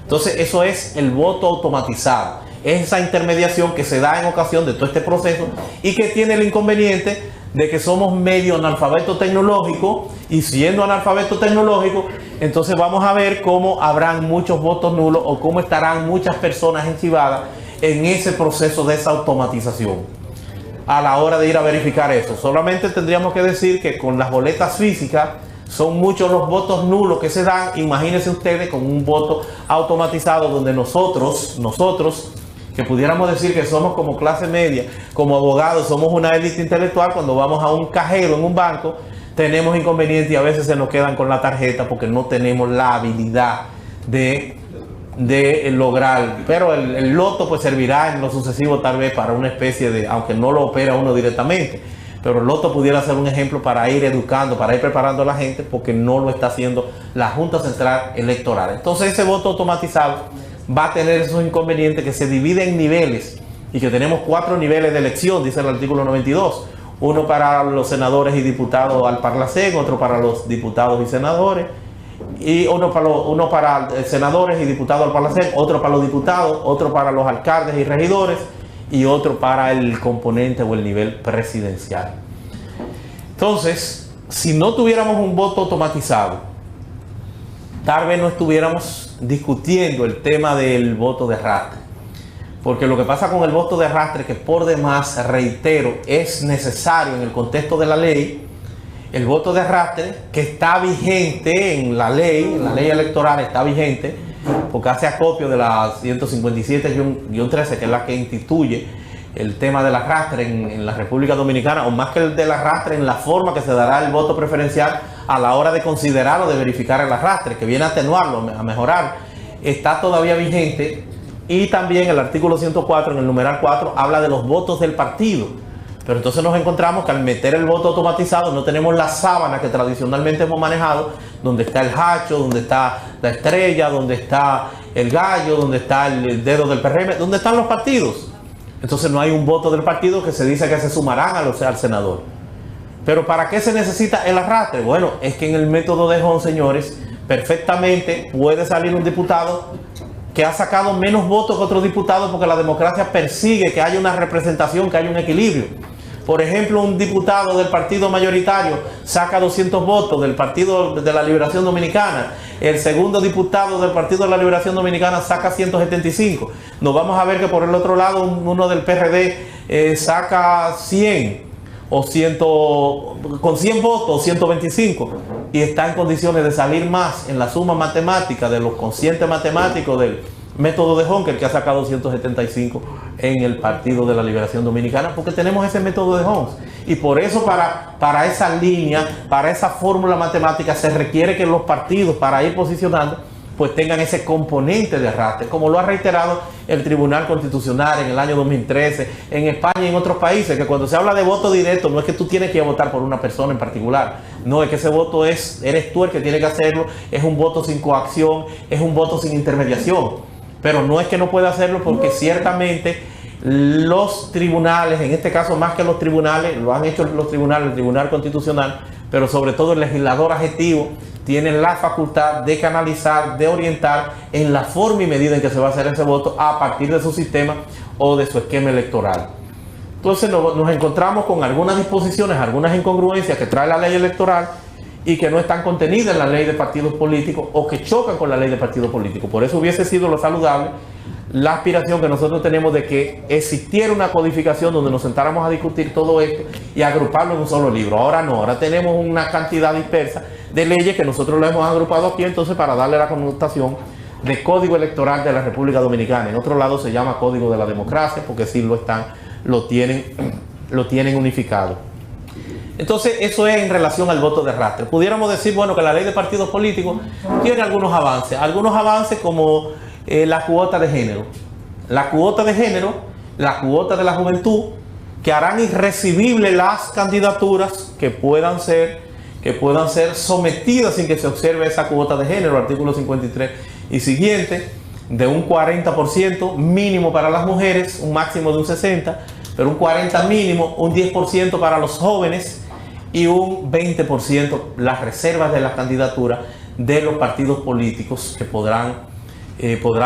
Entonces eso es el voto automatizado, es esa intermediación que se da en ocasión de todo este proceso y que tiene el inconveniente de que somos medio analfabeto tecnológico, y siendo analfabeto tecnológico, entonces vamos a ver cómo habrán muchos votos nulos o cómo estarán muchas personas enchivadas en ese proceso de esa automatización. A la hora de ir a verificar eso, solamente tendríamos que decir que con las boletas físicas son muchos los votos nulos que se dan. Imagínense ustedes con un voto automatizado donde nosotros que pudiéramos decir que somos como clase media, como abogados, somos una élite intelectual, cuando vamos a un cajero en un banco, tenemos inconvenientes y a veces se nos quedan con la tarjeta porque no tenemos la habilidad de lograr. Pero el loto pues servirá en lo sucesivo tal vez para una especie de, aunque no lo opera uno directamente, pero el loto pudiera ser un ejemplo para ir educando, para ir preparando a la gente, porque no lo está haciendo la Junta Central Electoral. Entonces ese voto automatizado va a tener esos inconvenientes que se dividen en niveles y que tenemos 4 niveles de elección, dice el artículo 92. Uno para los senadores y diputados al Parlacén, otro para los diputados y senadores, y uno para senadores y diputados al Parlacén, otro para los diputados, otro para los alcaldes y regidores y otro para el componente o el nivel presidencial. Entonces, si no tuviéramos un voto automatizado, tal vez no estuviéramos discutiendo el tema del voto de arrastre, porque lo que pasa con el voto de arrastre, que por demás, reitero, es necesario en el contexto de la ley. El voto de arrastre, que está vigente en la ley electoral, está vigente porque hace acopio de la 157-13, que es la que instituye el tema del arrastre en la República Dominicana, o más que el del arrastre, en la forma que se dará el voto preferencial a la hora de considerar o de verificar el arrastre, que viene a atenuarlo, a mejorar, está todavía vigente. Y también el artículo 104, en el numeral 4, habla de los votos del partido. Pero entonces nos encontramos que al meter el voto automatizado no tenemos la sábana que tradicionalmente hemos manejado, donde está el hacho, donde está la estrella, donde está el gallo, donde está el dedo del PRM, donde están los partidos. Entonces no hay un voto del partido que se dice que se sumarán al senador. Pero ¿para qué se necesita el arrastre? Bueno, es que en el método de Hon, señores, perfectamente puede salir un diputado que ha sacado menos votos que otros diputados, porque la democracia persigue que haya una representación, que haya un equilibrio. Por ejemplo, un diputado del partido mayoritario saca 200 votos del Partido de la Liberación Dominicana. El segundo diputado del Partido de la Liberación Dominicana saca 175. Nos vamos a ver que por el otro lado uno del PRD saca 100 o 100, con 100 votos, 125, y está en condiciones de salir más en la suma matemática de los conscientes matemáticos del método de Hon, que el que ha sacado 175 en el Partido de la Liberación Dominicana, porque tenemos ese método de Hon. Y por eso para esa línea, para esa fórmula matemática, se requiere que los partidos, para ir posicionando, pues tengan ese componente de arrastre, como lo ha reiterado el Tribunal Constitucional en el año 2013, en España y en otros países, que cuando se habla de voto directo, no es que tú tienes que ir a votar por una persona en particular, no, es que ese voto eres tú el que tiene que hacerlo, es un voto sin coacción, es un voto sin intermediación, pero no es que no pueda hacerlo, porque ciertamente los tribunales, en este caso más que los tribunales, lo han hecho los tribunales, el Tribunal Constitucional, pero sobre todo el legislador adjetivo, tienen la facultad de canalizar, de orientar en la forma y medida en que se va a hacer ese voto a partir de su sistema o de su esquema electoral. Entonces nos encontramos con algunas disposiciones, algunas incongruencias que trae la ley electoral y que no están contenidas en la ley de partidos políticos o que chocan con la ley de partidos políticos. Por eso hubiese sido lo saludable la aspiración que nosotros tenemos de que existiera una codificación donde nos sentáramos a discutir todo esto y agruparlo en un solo libro. Ahora no, ahora tenemos una cantidad dispersa de leyes que nosotros lo hemos agrupado aquí, entonces para darle la connotación de Código Electoral de la República Dominicana. En otro lado se llama Código de la Democracia, porque sí lo tienen unificado. Entonces eso es en relación al voto de arrastre. Pudiéramos decir, bueno, que la ley de partidos políticos tiene algunos avances como la cuota de género. La cuota de género, la cuota de la juventud, que harán irrecibibles las candidaturas que puedan ser sometidas sin que se observe esa cuota de género, artículo 53 y siguiente, de un 40% mínimo para las mujeres, un máximo de un 60%, pero un 40% mínimo, un 10% para los jóvenes y un 20% las reservas de las candidaturas de los partidos políticos que podrán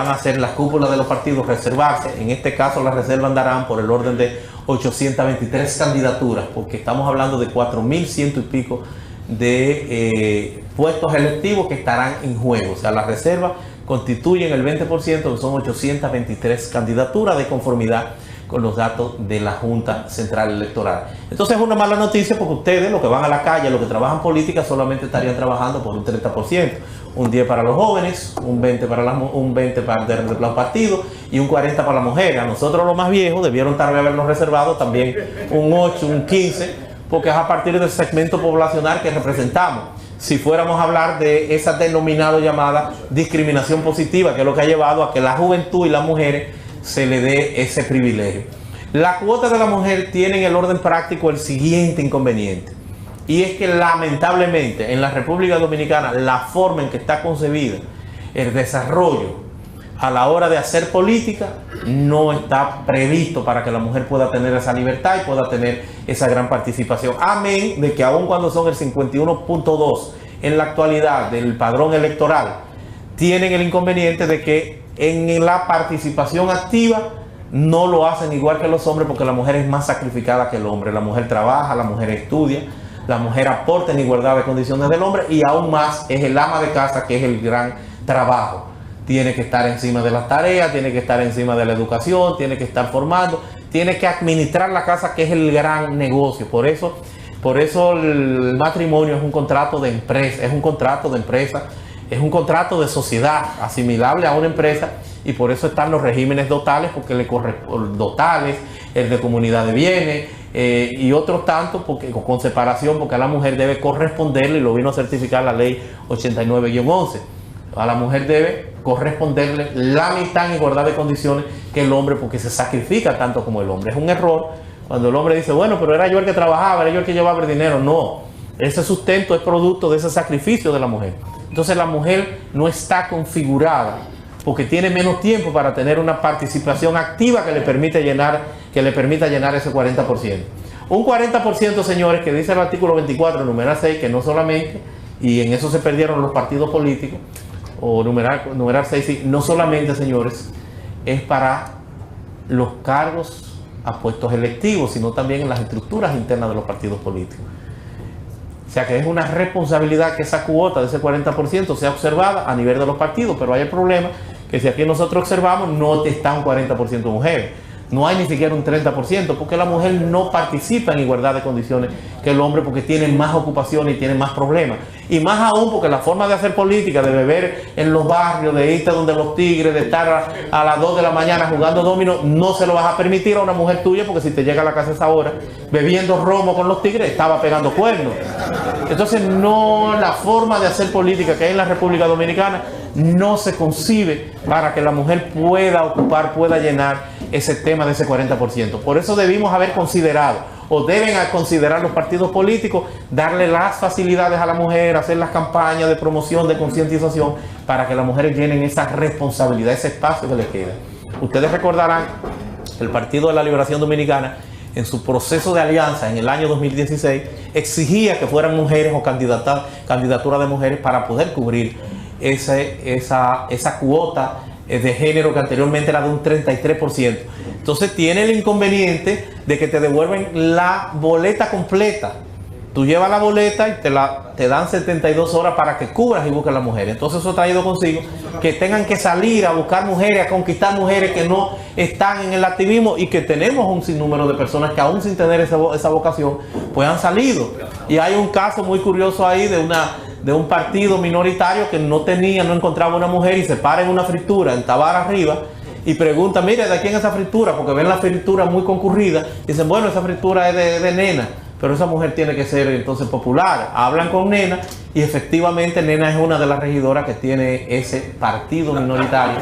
hacer las cúpulas de los partidos reservarse. En este caso las reservas andarán por el orden de 823 candidaturas, porque estamos hablando de 4.100 y pico de puestos electivos que estarán en juego. O sea, las reservas constituyen el 20%, que son 823 candidaturas de conformidad con los datos de la Junta Central Electoral. Entonces es una mala noticia, porque ustedes, los que van a la calle, los que trabajan política, solamente estarían trabajando por un 30%, un 10% para los jóvenes, un 20% para los partidos y un 40% para las mujeres. A nosotros los más viejos debieron tal vez habernos reservado también un 8%, un 15%, porque es a partir del segmento poblacional que representamos. Si fuéramos a hablar de esa denominada llamada discriminación positiva, que es lo que ha llevado a que la juventud y las mujeres se le dé ese privilegio. La cuota de la mujer tiene en el orden práctico el siguiente inconveniente, y es que lamentablemente en la República Dominicana la forma en que está concebida el desarrollo a la hora de hacer política no está previsto para que la mujer pueda tener esa libertad y pueda tener esa gran participación. Amén de que aun cuando son el 51.2 en la actualidad del padrón electoral, tienen el inconveniente de que en la participación activa no lo hacen igual que los hombres, porque la mujer es más sacrificada que el hombre. La mujer trabaja, la mujer estudia, la mujer aporta en igualdad de condiciones del hombre, y aún más es el ama de casa, que es el gran trabajo. Tiene que estar encima de las tareas, tiene que estar encima de la educación, tiene que estar formando, tiene que administrar la casa, que es el gran negocio. Por eso el matrimonio es un contrato de empresa, Es un contrato de sociedad asimilable a una empresa y por eso están los regímenes dotales, porque le corresponden dotales, el de comunidad de bienes y otros tantos porque, con separación, porque a la mujer debe corresponderle, y lo vino a certificar la ley 89-11. A la mujer debe corresponderle la mitad en igualdad de condiciones que el hombre, porque se sacrifica tanto como el hombre. Es un error cuando el hombre dice, bueno, pero era yo el que trabajaba, era yo el que llevaba el dinero. No, ese sustento es producto de ese sacrificio de la mujer. Entonces la mujer no está configurada porque tiene menos tiempo para tener una participación activa que le permita llenar ese 40%. Un 40%, señores, que dice el artículo 24, numeral 6, que no solamente, y en eso se perdieron los partidos políticos, o numeral 6, no solamente, señores, es para los cargos a puestos electivos, sino también en las estructuras internas de los partidos políticos. O sea que es una responsabilidad que esa cuota de ese 40% sea observada a nivel de los partidos, pero hay el problema que si aquí nosotros observamos no está un 40% de mujeres, no hay ni siquiera un 30%, porque la mujer no participa en igualdad de condiciones que el hombre, porque tiene más ocupaciones y tiene más problemas. Y más aún porque la forma de hacer política, de beber en los barrios, de irte donde los tigres, de estar a las 2 de la mañana jugando dominó, no se lo vas a permitir a una mujer tuya, porque si te llega a la casa a esa hora bebiendo romo con los tigres, estaba pegando cuernos. Entonces no, la forma de hacer política que hay en la República Dominicana no se concibe para que la mujer pueda ocupar, pueda llenar ese tema de ese 40%. Por eso debimos haber considerado, o deben considerar los partidos políticos, darle las facilidades a la mujer, hacer las campañas de promoción, de concientización, para que las mujeres llenen esa responsabilidad, ese espacio que les queda. Ustedes recordarán, el Partido de la Liberación Dominicana, en su proceso de alianza en el año 2016, exigía que fueran mujeres o candidaturas de mujeres para poder cubrir esa cuota de género que anteriormente era de un 33%. Entonces tiene el inconveniente de que te devuelven la boleta completa. Tú llevas la boleta y te dan 72 horas para que cubras y busques a la mujer. Entonces eso ha traído consigo que tengan que salir a buscar mujeres, a conquistar mujeres que no están en el activismo, y que tenemos un sinnúmero de personas que aún sin tener esa vocación pues han salido. Y hay un caso muy curioso ahí de un partido minoritario que no encontraba una mujer y se para en una fritura en Tabar arriba y pregunta, mire, ¿de quién es esa fritura? Porque ven la fritura muy concurrida. Dicen, bueno, esa fritura es de Nena, pero esa mujer tiene que ser entonces popular. Hablan con Nena y efectivamente Nena es una de las regidoras que tiene ese partido minoritario.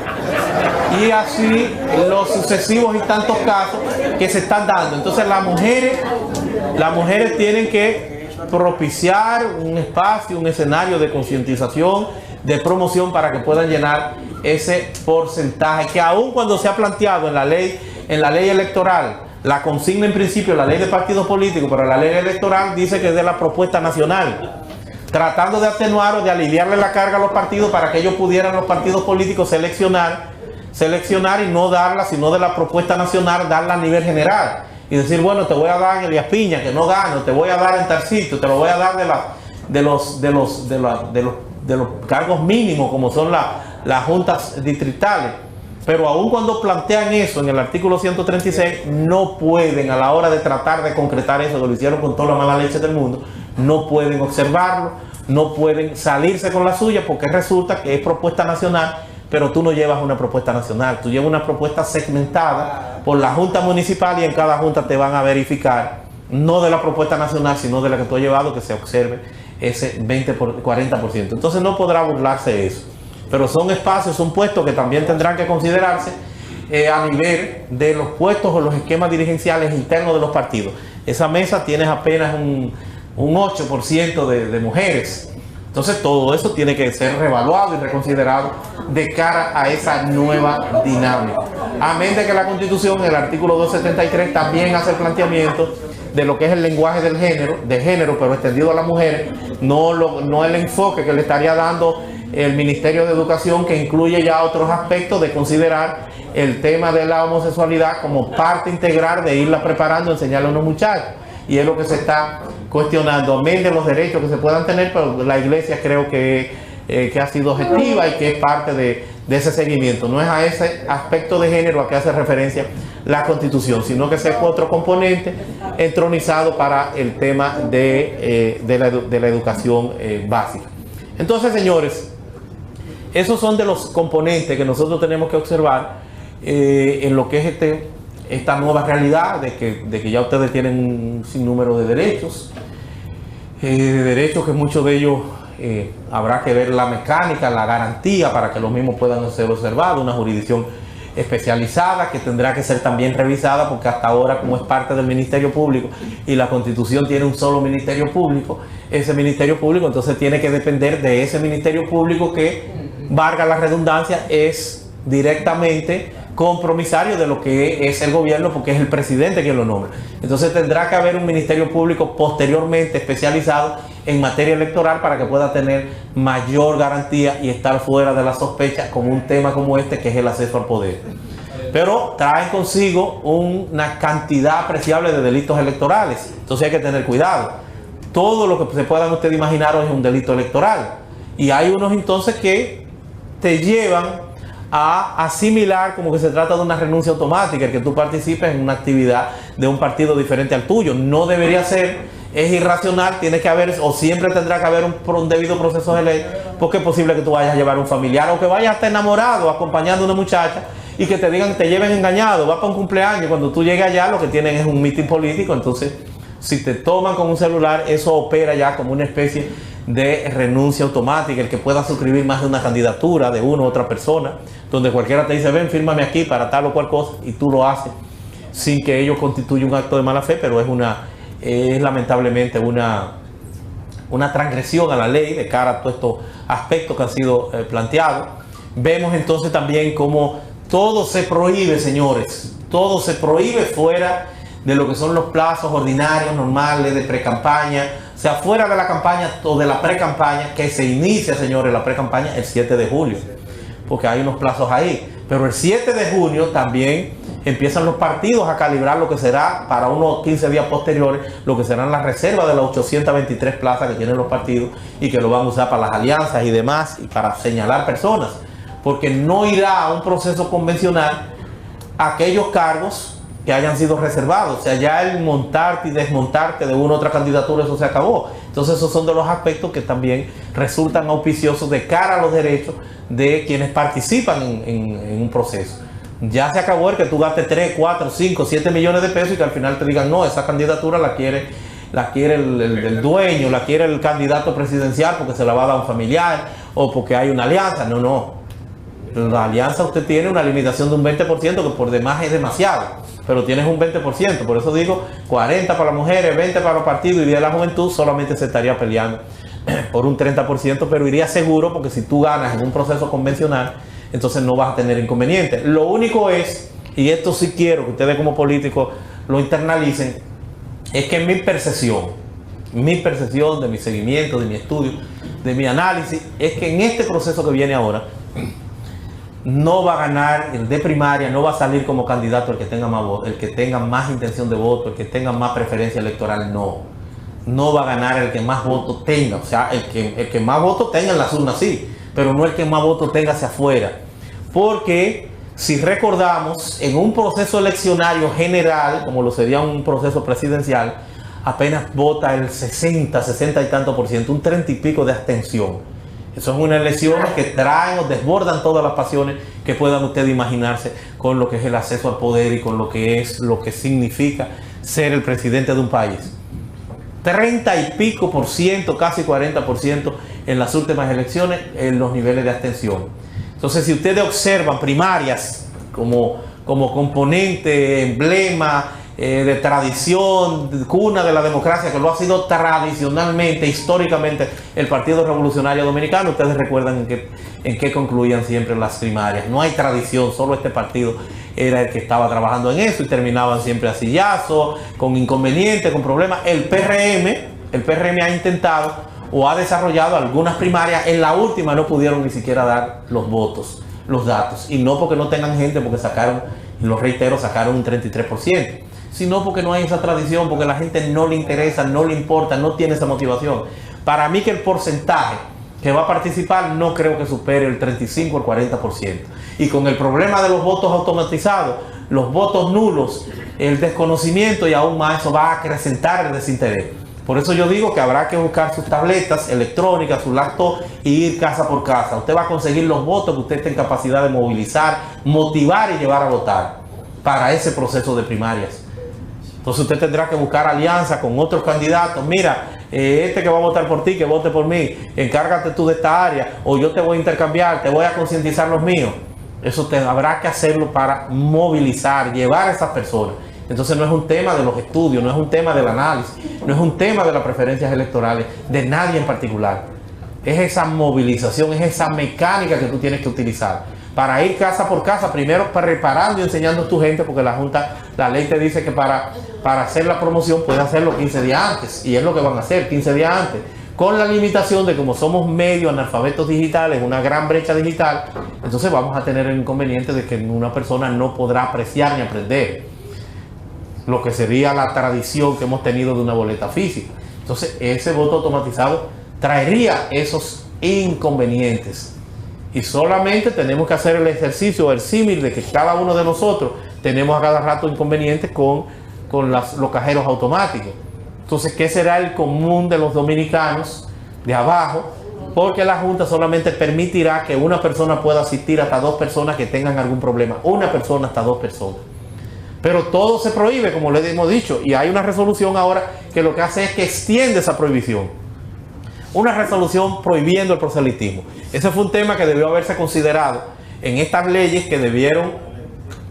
Y así los sucesivos y tantos casos que se están dando. Entonces las mujeres tienen que propiciar un espacio, un escenario de concientización, de promoción, para que puedan llenar ese porcentaje que aún cuando se ha planteado en la ley electoral, la consigna en principio, la ley de partidos políticos, pero la ley electoral dice que es de la propuesta nacional, tratando de atenuar o de aliviarle la carga a los partidos para que ellos pudieran, los partidos políticos, seleccionar y no darla, sino de la propuesta nacional, darla a nivel general. Y decir, bueno, te voy a dar en Elías Piña, que no gano, te voy a dar en Tarcito, te lo voy a dar de los cargos mínimos, como son las juntas distritales. Pero aun cuando plantean eso en el artículo 136, no pueden, a la hora de tratar de concretar eso, que lo hicieron con toda la mala leche del mundo, no pueden observarlo, no pueden salirse con la suya, porque resulta que es propuesta nacional, pero tú no llevas una propuesta nacional, tú llevas una propuesta segmentada por la Junta Municipal, y en cada Junta te van a verificar, no de la propuesta nacional, sino de la que tú has llevado, que se observe ese 40%. Entonces no podrá burlarse de eso. Pero son espacios, son puestos que también tendrán que considerarse a nivel de los puestos o los esquemas dirigenciales internos de los partidos. Esa mesa tiene apenas un 8% de mujeres. Entonces todo eso tiene que ser reevaluado y reconsiderado de cara a esa nueva dinámica. Amén de que la Constitución, en el artículo 273, también hace el planteamiento de lo que es el lenguaje del género, pero extendido a las mujeres, no el enfoque que le estaría dando el Ministerio de Educación, que incluye ya otros aspectos de considerar el tema de la homosexualidad como parte integral de irla preparando, enseñarle a unos muchachos. Y es lo que se está cuestionando, amén de los derechos que se puedan tener, pero la Iglesia creo que ha sido objetiva y que es parte de ese seguimiento. No es a ese aspecto de género a que hace referencia la Constitución, sino que ese es otro componente entronizado para el tema de la educación básica. Entonces, señores, esos son de los componentes que nosotros tenemos que observar en lo que es esta nueva realidad de que ya ustedes tienen un sinnúmero de derechos, que muchos de ellos habrá que ver la mecánica, la garantía para que los mismos puedan ser observados, una jurisdicción especializada que tendrá que ser también revisada, porque hasta ahora, como es parte del Ministerio Público y la Constitución tiene un solo Ministerio Público, ese Ministerio Público entonces tiene que depender de ese Ministerio Público que, valga la redundancia, es directamente compromisario de lo que es el gobierno, porque es el presidente quien lo nombra. Entonces tendrá que haber un Ministerio Público posteriormente especializado en materia electoral para que pueda tener mayor garantía y estar fuera de la sospecha con un tema como este, que es el acceso al poder. Pero trae consigo una cantidad apreciable de delitos electorales, entonces hay que tener cuidado. Todo lo que se puedan ustedes imaginar es un delito electoral, y hay unos entonces que te llevan a asimilar como que se trata de una renuncia automática, el que tú participes en una actividad de un partido diferente al tuyo. No debería ser, es irracional, tiene que haber, o siempre tendrá que haber un debido proceso de ley, porque es posible que tú vayas a llevar un familiar, o que vayas hasta enamorado acompañando a una muchacha y que te digan, te lleven engañado, va para un cumpleaños, cuando tú llegues allá lo que tienen es un mitin político. Entonces, si te toman con un celular, eso opera ya como una especie de renuncia automática, el que pueda suscribir más de una candidatura de una u otra persona, donde cualquiera te dice, ven, fírmame aquí para tal o cual cosa, y tú lo haces sin que ello constituya un acto de mala fe, pero es lamentablemente una transgresión a la ley de cara a todos estos aspectos que han sido planteados. Vemos entonces también cómo todo se prohíbe, señores, todo se prohíbe fuera de lo que son los plazos ordinarios, normales, de pre-campaña, o sea, fuera de la campaña o de la pre-campaña, que se inicia, señores, la pre-campaña el 7 de julio, porque hay unos plazos ahí. Pero el 7 de junio también empiezan los partidos a calibrar lo que será para unos 15 días posteriores, lo que serán las reservas de las 823 plazas que tienen los partidos y que lo van a usar para las alianzas y demás, y para señalar personas, porque no irá a un proceso convencional aquellos cargos que hayan sido reservados. O sea, ya el montarte y desmontarte de una u otra candidatura, eso se acabó. Entonces esos son de los aspectos que también resultan auspiciosos de cara a los derechos de quienes participan en un proceso. Ya se acabó el que tú gastes 3, 4, 5, 7 millones de pesos y que al final te digan, no, esa candidatura la quiere el dueño, la quiere el candidato presidencial porque se la va a dar un familiar o porque hay una alianza. No. La alianza, usted tiene una limitación de un 20%, que por demás es demasiado, pero tienes un 20%, por eso digo 40 para las mujeres, 20 para los partidos, y de la juventud solamente se estaría peleando por un 30%, pero iría seguro, porque si tú ganas en un proceso convencional, entonces no vas a tener inconvenientes. Lo único es, y esto sí quiero que ustedes como políticos lo internalicen, es que mi percepción de mi seguimiento, de mi estudio, de mi análisis, es que en este proceso que viene ahora, no va a ganar el de primaria, no va a salir como candidato el que tenga más voto, el que tenga más intención de voto, el que tenga más preferencia electoral. No va a ganar el que más votos tenga. O sea, el que más votos tenga en las urnas, sí, pero no el que más votos tenga hacia afuera. Porque si recordamos, en un proceso eleccionario general, como lo sería un proceso presidencial, apenas vota el 60 y tanto por ciento, un 30 y pico de abstención. Eso es unas elecciones que traen o desbordan todas las pasiones que puedan ustedes imaginarse con lo que es el acceso al poder y con lo que significa ser el presidente de un país. 30 y pico por ciento, casi 40% en las últimas elecciones en los niveles de abstención. Entonces, si ustedes observan primarias como componente, emblema, de tradición, cuna de la democracia, que lo ha sido tradicionalmente, históricamente, el Partido Revolucionario Dominicano, ustedes recuerdan en qué concluían siempre las primarias. No hay tradición, solo este partido era el que estaba trabajando en eso y terminaban siempre a sillazo, con inconvenientes, con problemas. El PRM ha intentado o ha desarrollado algunas primarias, en la última no pudieron ni siquiera dar los votos, los datos, y no porque no tengan gente, porque sacaron, y lo reitero, sacaron un 33%, sino porque no hay esa tradición, porque a la gente no le interesa, no le importa, no tiene esa motivación. Para mí que el porcentaje que va a participar no creo que supere el 35 o el 40%. Y con el problema de los votos automatizados, los votos nulos, el desconocimiento, y aún más eso va a acrecentar el desinterés. Por eso yo digo que habrá que buscar sus tabletas electrónicas, sus laptops y ir casa por casa. Usted va a conseguir los votos que usted esté en capacidad de movilizar, motivar y llevar a votar para ese proceso de primarias. Entonces usted tendrá que buscar alianza con otros candidatos. Mira, este que va a votar por ti, que vote por mí, encárgate tú de esta área, o yo te voy a intercambiar, te voy a concientizar los míos. Eso habrá que hacerlo para movilizar, llevar a esas personas. Entonces no es un tema de los estudios, no es un tema del análisis, no es un tema de las preferencias electorales, de nadie en particular. Es esa movilización, es esa mecánica que tú tienes que utilizar para ir casa por casa, primero preparando y enseñando a tu gente, porque la Junta, la ley te dice que para hacer la promoción puedes hacerlo 15 días antes, y es lo que van a hacer 15 días antes, con la limitación de como somos medio analfabetos digitales, una gran brecha digital, entonces vamos a tener el inconveniente de que una persona no podrá apreciar ni aprender lo que sería la tradición que hemos tenido de una boleta física. Entonces ese voto automatizado traería esos inconvenientes, y solamente tenemos que hacer el ejercicio, el símil de que cada uno de nosotros tenemos a cada rato inconvenientes con los cajeros automáticos. Entonces, ¿qué será el común de los dominicanos de abajo? Porque la Junta solamente permitirá que una persona pueda asistir hasta 2 personas que tengan algún problema. Una persona hasta 2 personas. Pero todo se prohíbe, como le hemos dicho, y hay una resolución ahora que lo que hace es que extiende esa prohibición. Una resolución prohibiendo el proselitismo. Ese fue un tema que debió haberse considerado en estas leyes que debieron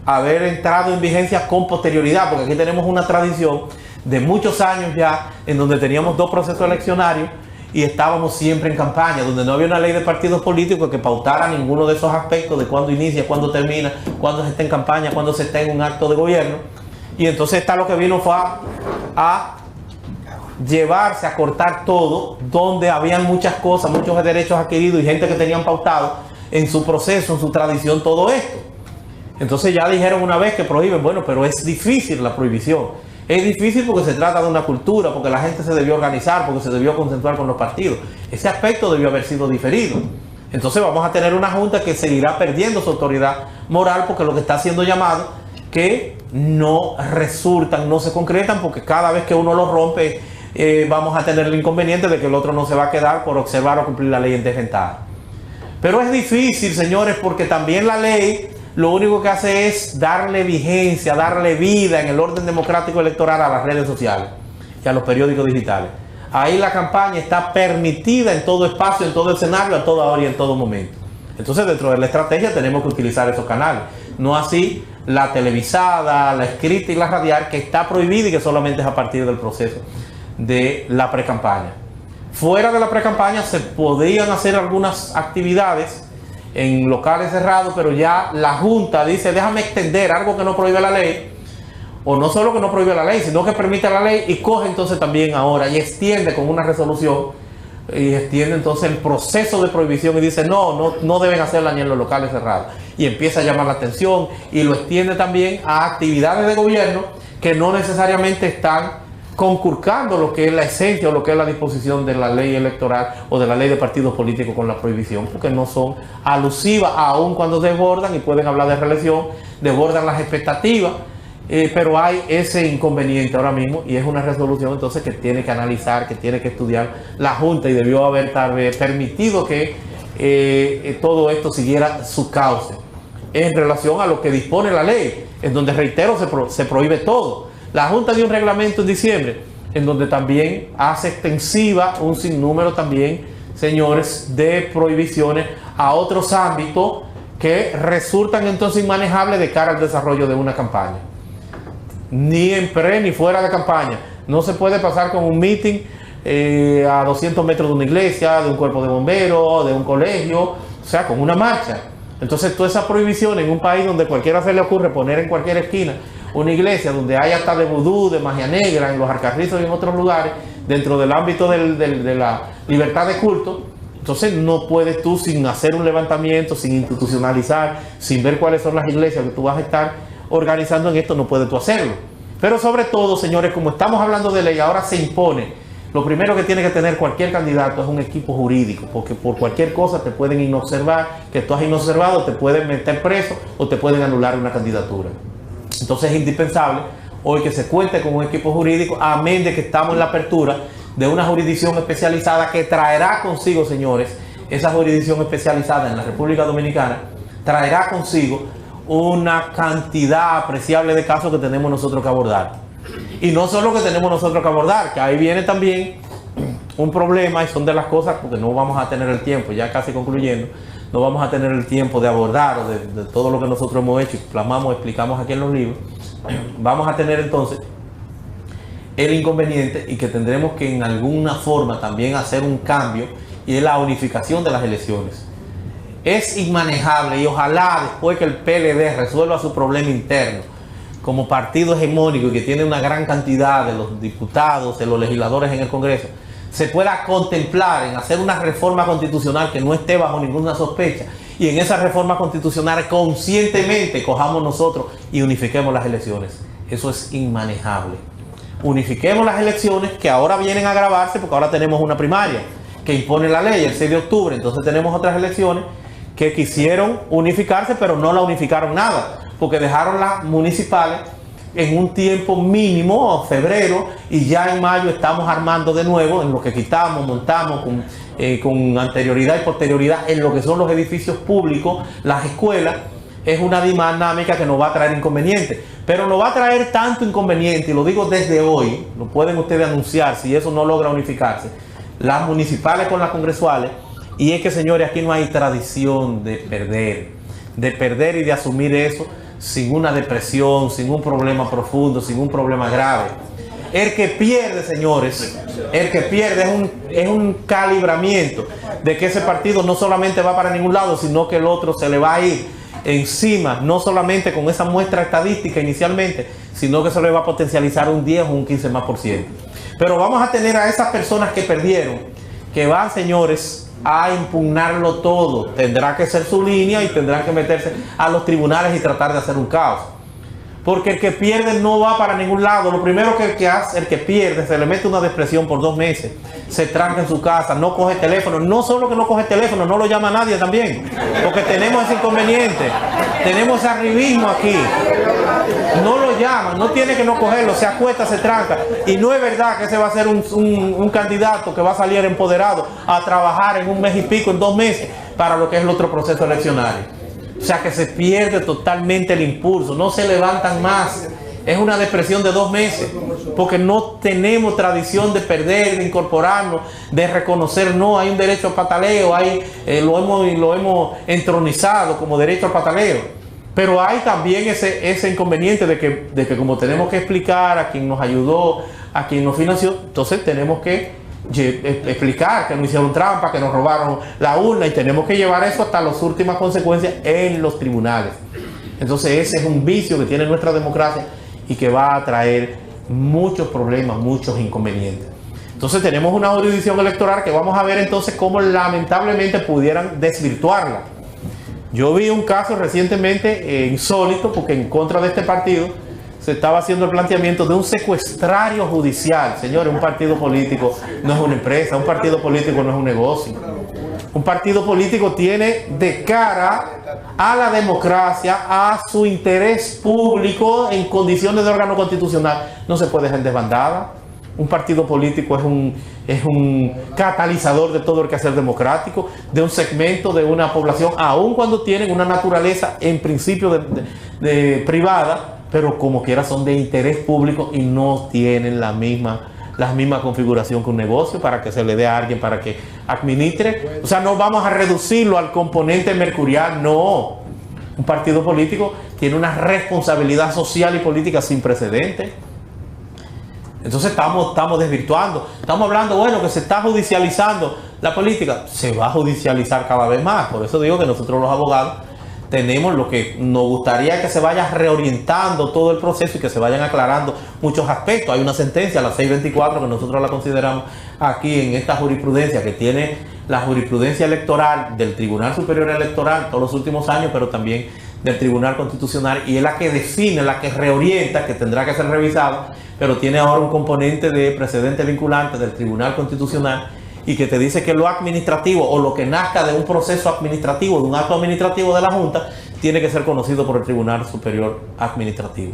haber entrado en vigencia con posterioridad, porque aquí tenemos una tradición de muchos años ya en donde teníamos 2 procesos eleccionarios y estábamos siempre en campaña, donde no había una ley de partidos políticos que pautara ninguno de esos aspectos de cuándo inicia, cuándo termina, cuándo se está en campaña, cuándo se está en un acto de gobierno. Y entonces está lo que vino fue a llevarse a cortar todo, donde habían muchas cosas, muchos derechos adquiridos y gente que tenían pautado en su proceso, en su tradición, todo esto. Entonces ya dijeron una vez que prohíben, bueno, pero es difícil la prohibición. Es difícil porque se trata de una cultura, porque la gente se debió organizar, porque se debió concentrar con los partidos. Ese aspecto debió haber sido diferido. Entonces vamos a tener una Junta que seguirá perdiendo su autoridad moral, porque lo que está haciendo llamado que no resultan, no se concretan, porque cada vez que uno lo rompe, vamos a tener el inconveniente de que el otro no se va a quedar por observar o cumplir la ley en desventaja. Pero es difícil, señores, porque también la ley lo único que hace es darle vigencia, darle vida en el orden democrático electoral a las redes sociales y a los periódicos digitales. Ahí la campaña está permitida en todo espacio, en todo escenario, a toda hora y en todo momento. Entonces, dentro de la estrategia tenemos que utilizar esos canales. No así la televisada, la escrita y la radial, que está prohibida y que solamente es a partir del proceso de la precampaña. Fuera de la precampaña se podrían hacer algunas actividades en locales cerrados, pero ya la Junta dice, déjame extender algo que no prohíbe la ley, o no solo que no prohíbe la ley, sino que permite la ley, y coge entonces también ahora y extiende con una resolución, y extiende entonces el proceso de prohibición y dice, no deben hacerla ni en los locales cerrados, y empieza a llamar la atención y lo extiende también a actividades de gobierno que no necesariamente están conculcando lo que es la esencia o lo que es la disposición de la ley electoral o de la ley de partidos políticos con la prohibición, porque no son alusivas, aun cuando desbordan y pueden hablar de reelección, desbordan las expectativas, pero hay ese inconveniente ahora mismo, y es una resolución entonces que tiene que analizar, que tiene que estudiar la Junta, y debió haber tal vez permitido que todo esto siguiera su cauce en relación a lo que dispone la ley, en donde, reitero, se prohíbe todo. La Junta dio un reglamento en diciembre, en donde también hace extensiva un sinnúmero también, señores, de prohibiciones a otros ámbitos que resultan entonces inmanejables de cara al desarrollo de una campaña. Ni en pre ni fuera de campaña. No se puede pasar con un meeting a 200 metros de una iglesia, de un cuerpo de bomberos, de un colegio, o sea, con una marcha. Entonces, toda esa prohibición en un país donde cualquiera se le ocurre poner en cualquier esquina una iglesia, donde hay hasta de vudú, de magia negra, en los Alcarrizos y en otros lugares, dentro del ámbito de la libertad de culto, entonces no puedes tú, sin hacer un levantamiento, sin institucionalizar, sin ver cuáles son las iglesias que tú vas a estar organizando en esto, no puedes tú hacerlo. Pero sobre todo, señores, como estamos hablando de ley, ahora se impone. Lo primero que tiene que tener cualquier candidato es un equipo jurídico, porque por cualquier cosa te pueden inobservar, que tú has inobservado, te pueden meter preso o te pueden anular una candidatura. Entonces es indispensable hoy que se cuente con un equipo jurídico, amén de que estamos en la apertura de una jurisdicción especializada que traerá consigo, señores, esa jurisdicción especializada en la República Dominicana, traerá consigo una cantidad apreciable de casos que tenemos nosotros que abordar. Y no solo que tenemos nosotros que abordar, que ahí viene también un problema, y son de las cosas, porque no vamos a tener el tiempo, ya casi concluyendo, no vamos a tener el tiempo de abordar o de todo lo que nosotros hemos hecho y plasmamos, explicamos aquí en los libros. Vamos a tener entonces el inconveniente y que tendremos que en alguna forma también hacer un cambio, y es la unificación de las elecciones. Es inmanejable, y ojalá después que el PLD resuelva su problema interno como partido hegemónico y que tiene una gran cantidad de los diputados, de los legisladores en el Congreso, se pueda contemplar en hacer una reforma constitucional que no esté bajo ninguna sospecha, y en esa reforma constitucional conscientemente cojamos nosotros y unifiquemos las elecciones. Eso es inmanejable. Unifiquemos las elecciones, que ahora vienen a agravarse porque ahora tenemos una primaria que impone la ley el 6 de octubre, entonces tenemos otras elecciones que quisieron unificarse, pero no la unificaron nada, porque dejaron las municipales en un tiempo mínimo, febrero, y ya en mayo estamos armando de nuevo en lo que quitamos, montamos con anterioridad y posterioridad en lo que son los edificios públicos, las escuelas. Es una dinámica que nos va a traer inconvenientes, pero nos va a traer tanto inconveniente, y lo digo desde hoy, lo pueden ustedes anunciar si eso no logra unificarse, las municipales con las congresuales, y es que, señores, aquí no hay tradición de perder y de asumir eso sin una depresión, sin un problema profundo, sin un problema grave. El que pierde, señores, el que pierde es un calibramiento de que ese partido no solamente va para ningún lado, sino que el otro se le va a ir encima, no solamente con esa muestra estadística inicialmente, sino que se le va a potencializar un 10 o un 15 más por ciento. Pero vamos a tener a esas personas que perdieron, que van, señores, a impugnarlo todo. Tendrá que ser su línea y tendrán que meterse a los tribunales y tratar de hacer un caos. Porque el que pierde no va para ningún lado. Lo primero que hace el que pierde, se le mete una depresión por 2 meses, se tranca en su casa, no coge teléfono. No solo que no coge teléfono, no lo llama a nadie también, porque tenemos ese inconveniente, tenemos ese arribismo aquí. No lo llaman, no tiene que no cogerlo, se acuesta, se tranca. Y no es verdad que ese va a ser un candidato que va a salir empoderado a trabajar en 1 mes y pico, en 2 meses, para lo que es el otro proceso eleccionario. O sea que se pierde totalmente el impulso, no se levantan más. Es una depresión de 2 meses, porque no tenemos tradición de perder, de incorporarnos, de reconocer. No, hay un derecho al pataleo, lo hemos entronizado como derecho al pataleo. Pero hay también ese inconveniente de que como tenemos que explicar a quien nos ayudó, a quien nos financió, entonces tenemos que explicar que nos hicieron trampa, que nos robaron la urna, y tenemos que llevar eso hasta las últimas consecuencias en los tribunales. Entonces ese es un vicio que tiene nuestra democracia y que va a traer muchos problemas, muchos inconvenientes. Entonces tenemos una jurisdicción electoral que vamos a ver entonces cómo lamentablemente pudieran desvirtuarla. Yo vi un caso recientemente insólito, porque en contra de este partido se estaba haciendo el planteamiento de un secuestrario judicial. Señores, un partido político no es una empresa, un partido político no es un negocio. Un partido político tiene de cara a la democracia, a su interés público en condiciones de órgano constitucional. No se puede dejar desbandada. Un partido político es un catalizador de todo el quehacer democrático, de un segmento de una población, aun cuando tienen una naturaleza en principio de privada, pero como quiera son de interés público y no tienen la misma configuración que un negocio para que se le dé a alguien para que administre. O sea, no vamos a reducirlo al componente mercurial, no. Un partido político tiene una responsabilidad social y política sin precedentes. Entonces estamos desvirtuando. Estamos hablando, bueno, que se está judicializando la política. Se va a judicializar cada vez más. Por eso digo que nosotros los abogados tenemos lo que nos gustaría que se vaya reorientando todo el proceso y que se vayan aclarando muchos aspectos. Hay una sentencia, la 624, que nosotros la consideramos aquí en esta jurisprudencia, que tiene la jurisprudencia electoral del Tribunal Superior Electoral todos los últimos años, pero también del Tribunal Constitucional, y es la que define, la que reorienta, que tendrá que ser revisada, pero tiene ahora un componente de precedente vinculante del Tribunal Constitucional, y que te dice que lo administrativo o lo que nazca de un proceso administrativo, de un acto administrativo de la Junta, tiene que ser conocido por el Tribunal Superior Administrativo.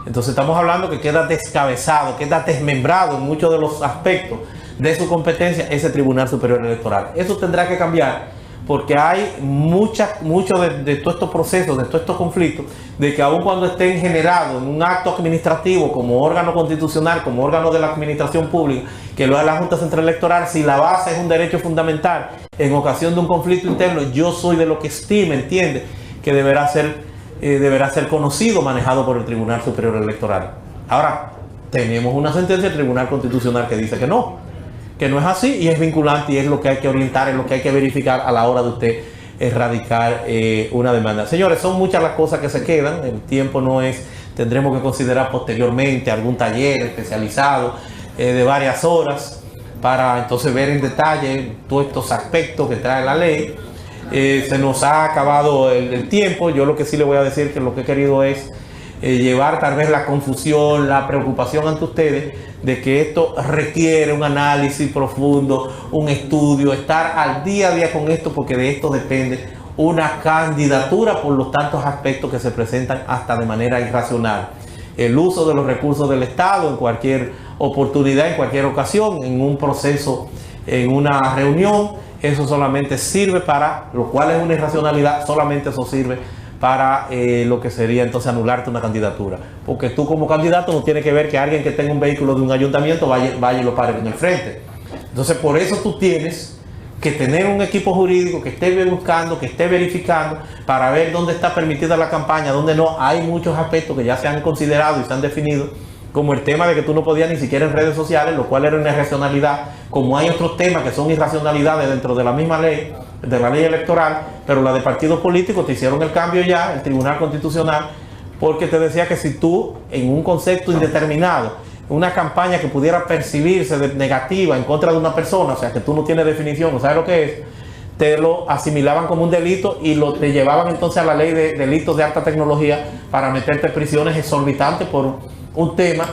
Entonces estamos hablando que queda descabezado, queda desmembrado en muchos de los aspectos de su competencia ese Tribunal Superior Electoral. Eso tendrá que cambiar, porque hay mucho de todos estos procesos, de todos estos conflictos, de que aun cuando estén generados en un acto administrativo como órgano constitucional, como órgano de la administración pública, que lo es la Junta Central Electoral, si la base es un derecho fundamental en ocasión de un conflicto interno, yo soy de lo que estima, entiende, que deberá ser conocido, manejado por el Tribunal Superior Electoral. Ahora, tenemos una sentencia del Tribunal Constitucional que dice que no es así, y es vinculante, y es lo que hay que orientar, es lo que hay que verificar a la hora de usted erradicar una demanda. Señores, son muchas las cosas que se quedan, el tiempo no es, tendremos que considerar posteriormente algún taller especializado de varias horas para entonces ver en detalle todos estos aspectos que trae la ley. Se nos ha acabado el tiempo. Yo lo que sí le voy a decir que lo que he querido es llevar tal vez la confusión, la preocupación ante ustedes de que esto requiere un análisis profundo, un estudio, estar al día a día con esto, porque de esto depende una candidatura por los tantos aspectos que se presentan hasta de manera irracional. El uso de los recursos del Estado en cualquier oportunidad, en cualquier ocasión, en un proceso, en una reunión, eso solamente sirve para, lo cual es una irracionalidad, solamente eso sirve para lo que sería entonces anularte una candidatura. Porque tú como candidato no tienes que ver que alguien que tenga un vehículo de un ayuntamiento vaya y lo pare en el frente. Entonces por eso tú tienes que tener un equipo jurídico que esté buscando, que esté verificando para ver dónde está permitida la campaña, dónde no. Hay muchos aspectos que ya se han considerado y se han definido, como el tema de que tú no podías ni siquiera en redes sociales, lo cual era una irracionalidad, como hay otros temas que son irracionalidades dentro de la misma ley, de la ley electoral, pero la de partidos políticos te hicieron el cambio ya, el Tribunal Constitucional, porque te decía que si tú en un concepto indeterminado, una campaña que pudiera percibirse de negativa en contra de una persona, o sea que tú no tienes definición, ¿sabes lo que es? Te lo asimilaban como un delito y te llevaban entonces a la ley de delitos de alta tecnología para meterte prisiones exorbitantes por un tema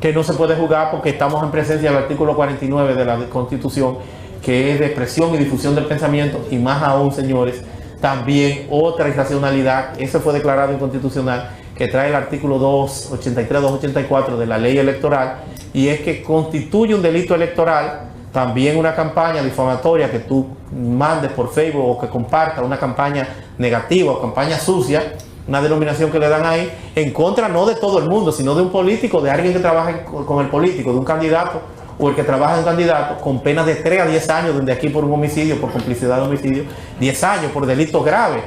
que no se puede jugar, porque estamos en presencia del artículo 49 de la Constitución, que es de expresión y difusión del pensamiento, y más aún, señores, también otra irracionalidad, ese fue declarado inconstitucional, que trae el artículo 283, 284 de la ley electoral, y es que constituye un delito electoral también una campaña difamatoria que tú mandes por Facebook o que compartas una campaña negativa o campaña sucia, una denominación que le dan ahí, en contra no de todo el mundo, sino de un político, de alguien que trabaja con el político, de un candidato, o el que trabaja en un candidato, con penas de 3 a 10 años, donde aquí por un homicidio, por complicidad de homicidio, 10 años por delitos graves.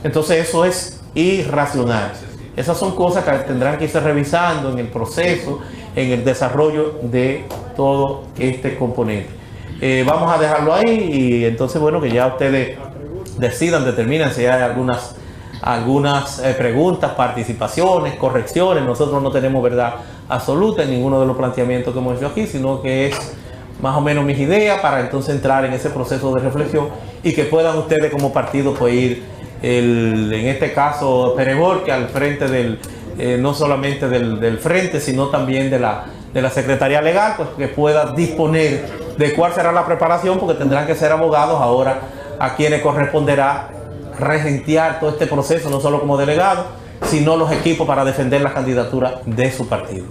Entonces eso es irracional. Esas son cosas que tendrán que irse revisando en el proceso, en el desarrollo de todo este componente. Vamos a dejarlo ahí y entonces, bueno, que ya ustedes decidan, determinen si hay algunas preguntas, participaciones, correcciones. Nosotros no tenemos verdad absoluta en ninguno de los planteamientos que hemos hecho aquí, sino que es más o menos mis ideas para entonces entrar en ese proceso de reflexión y que puedan ustedes como partido pues ir, en este caso Perebor, que al frente no solamente del frente, sino también de la Secretaría Legal, pues que pueda disponer de cuál será la preparación, porque tendrán que ser abogados ahora a quienes corresponderá regentear todo este proceso, no solo como delegado, sino los equipos para defender la candidatura de su partido.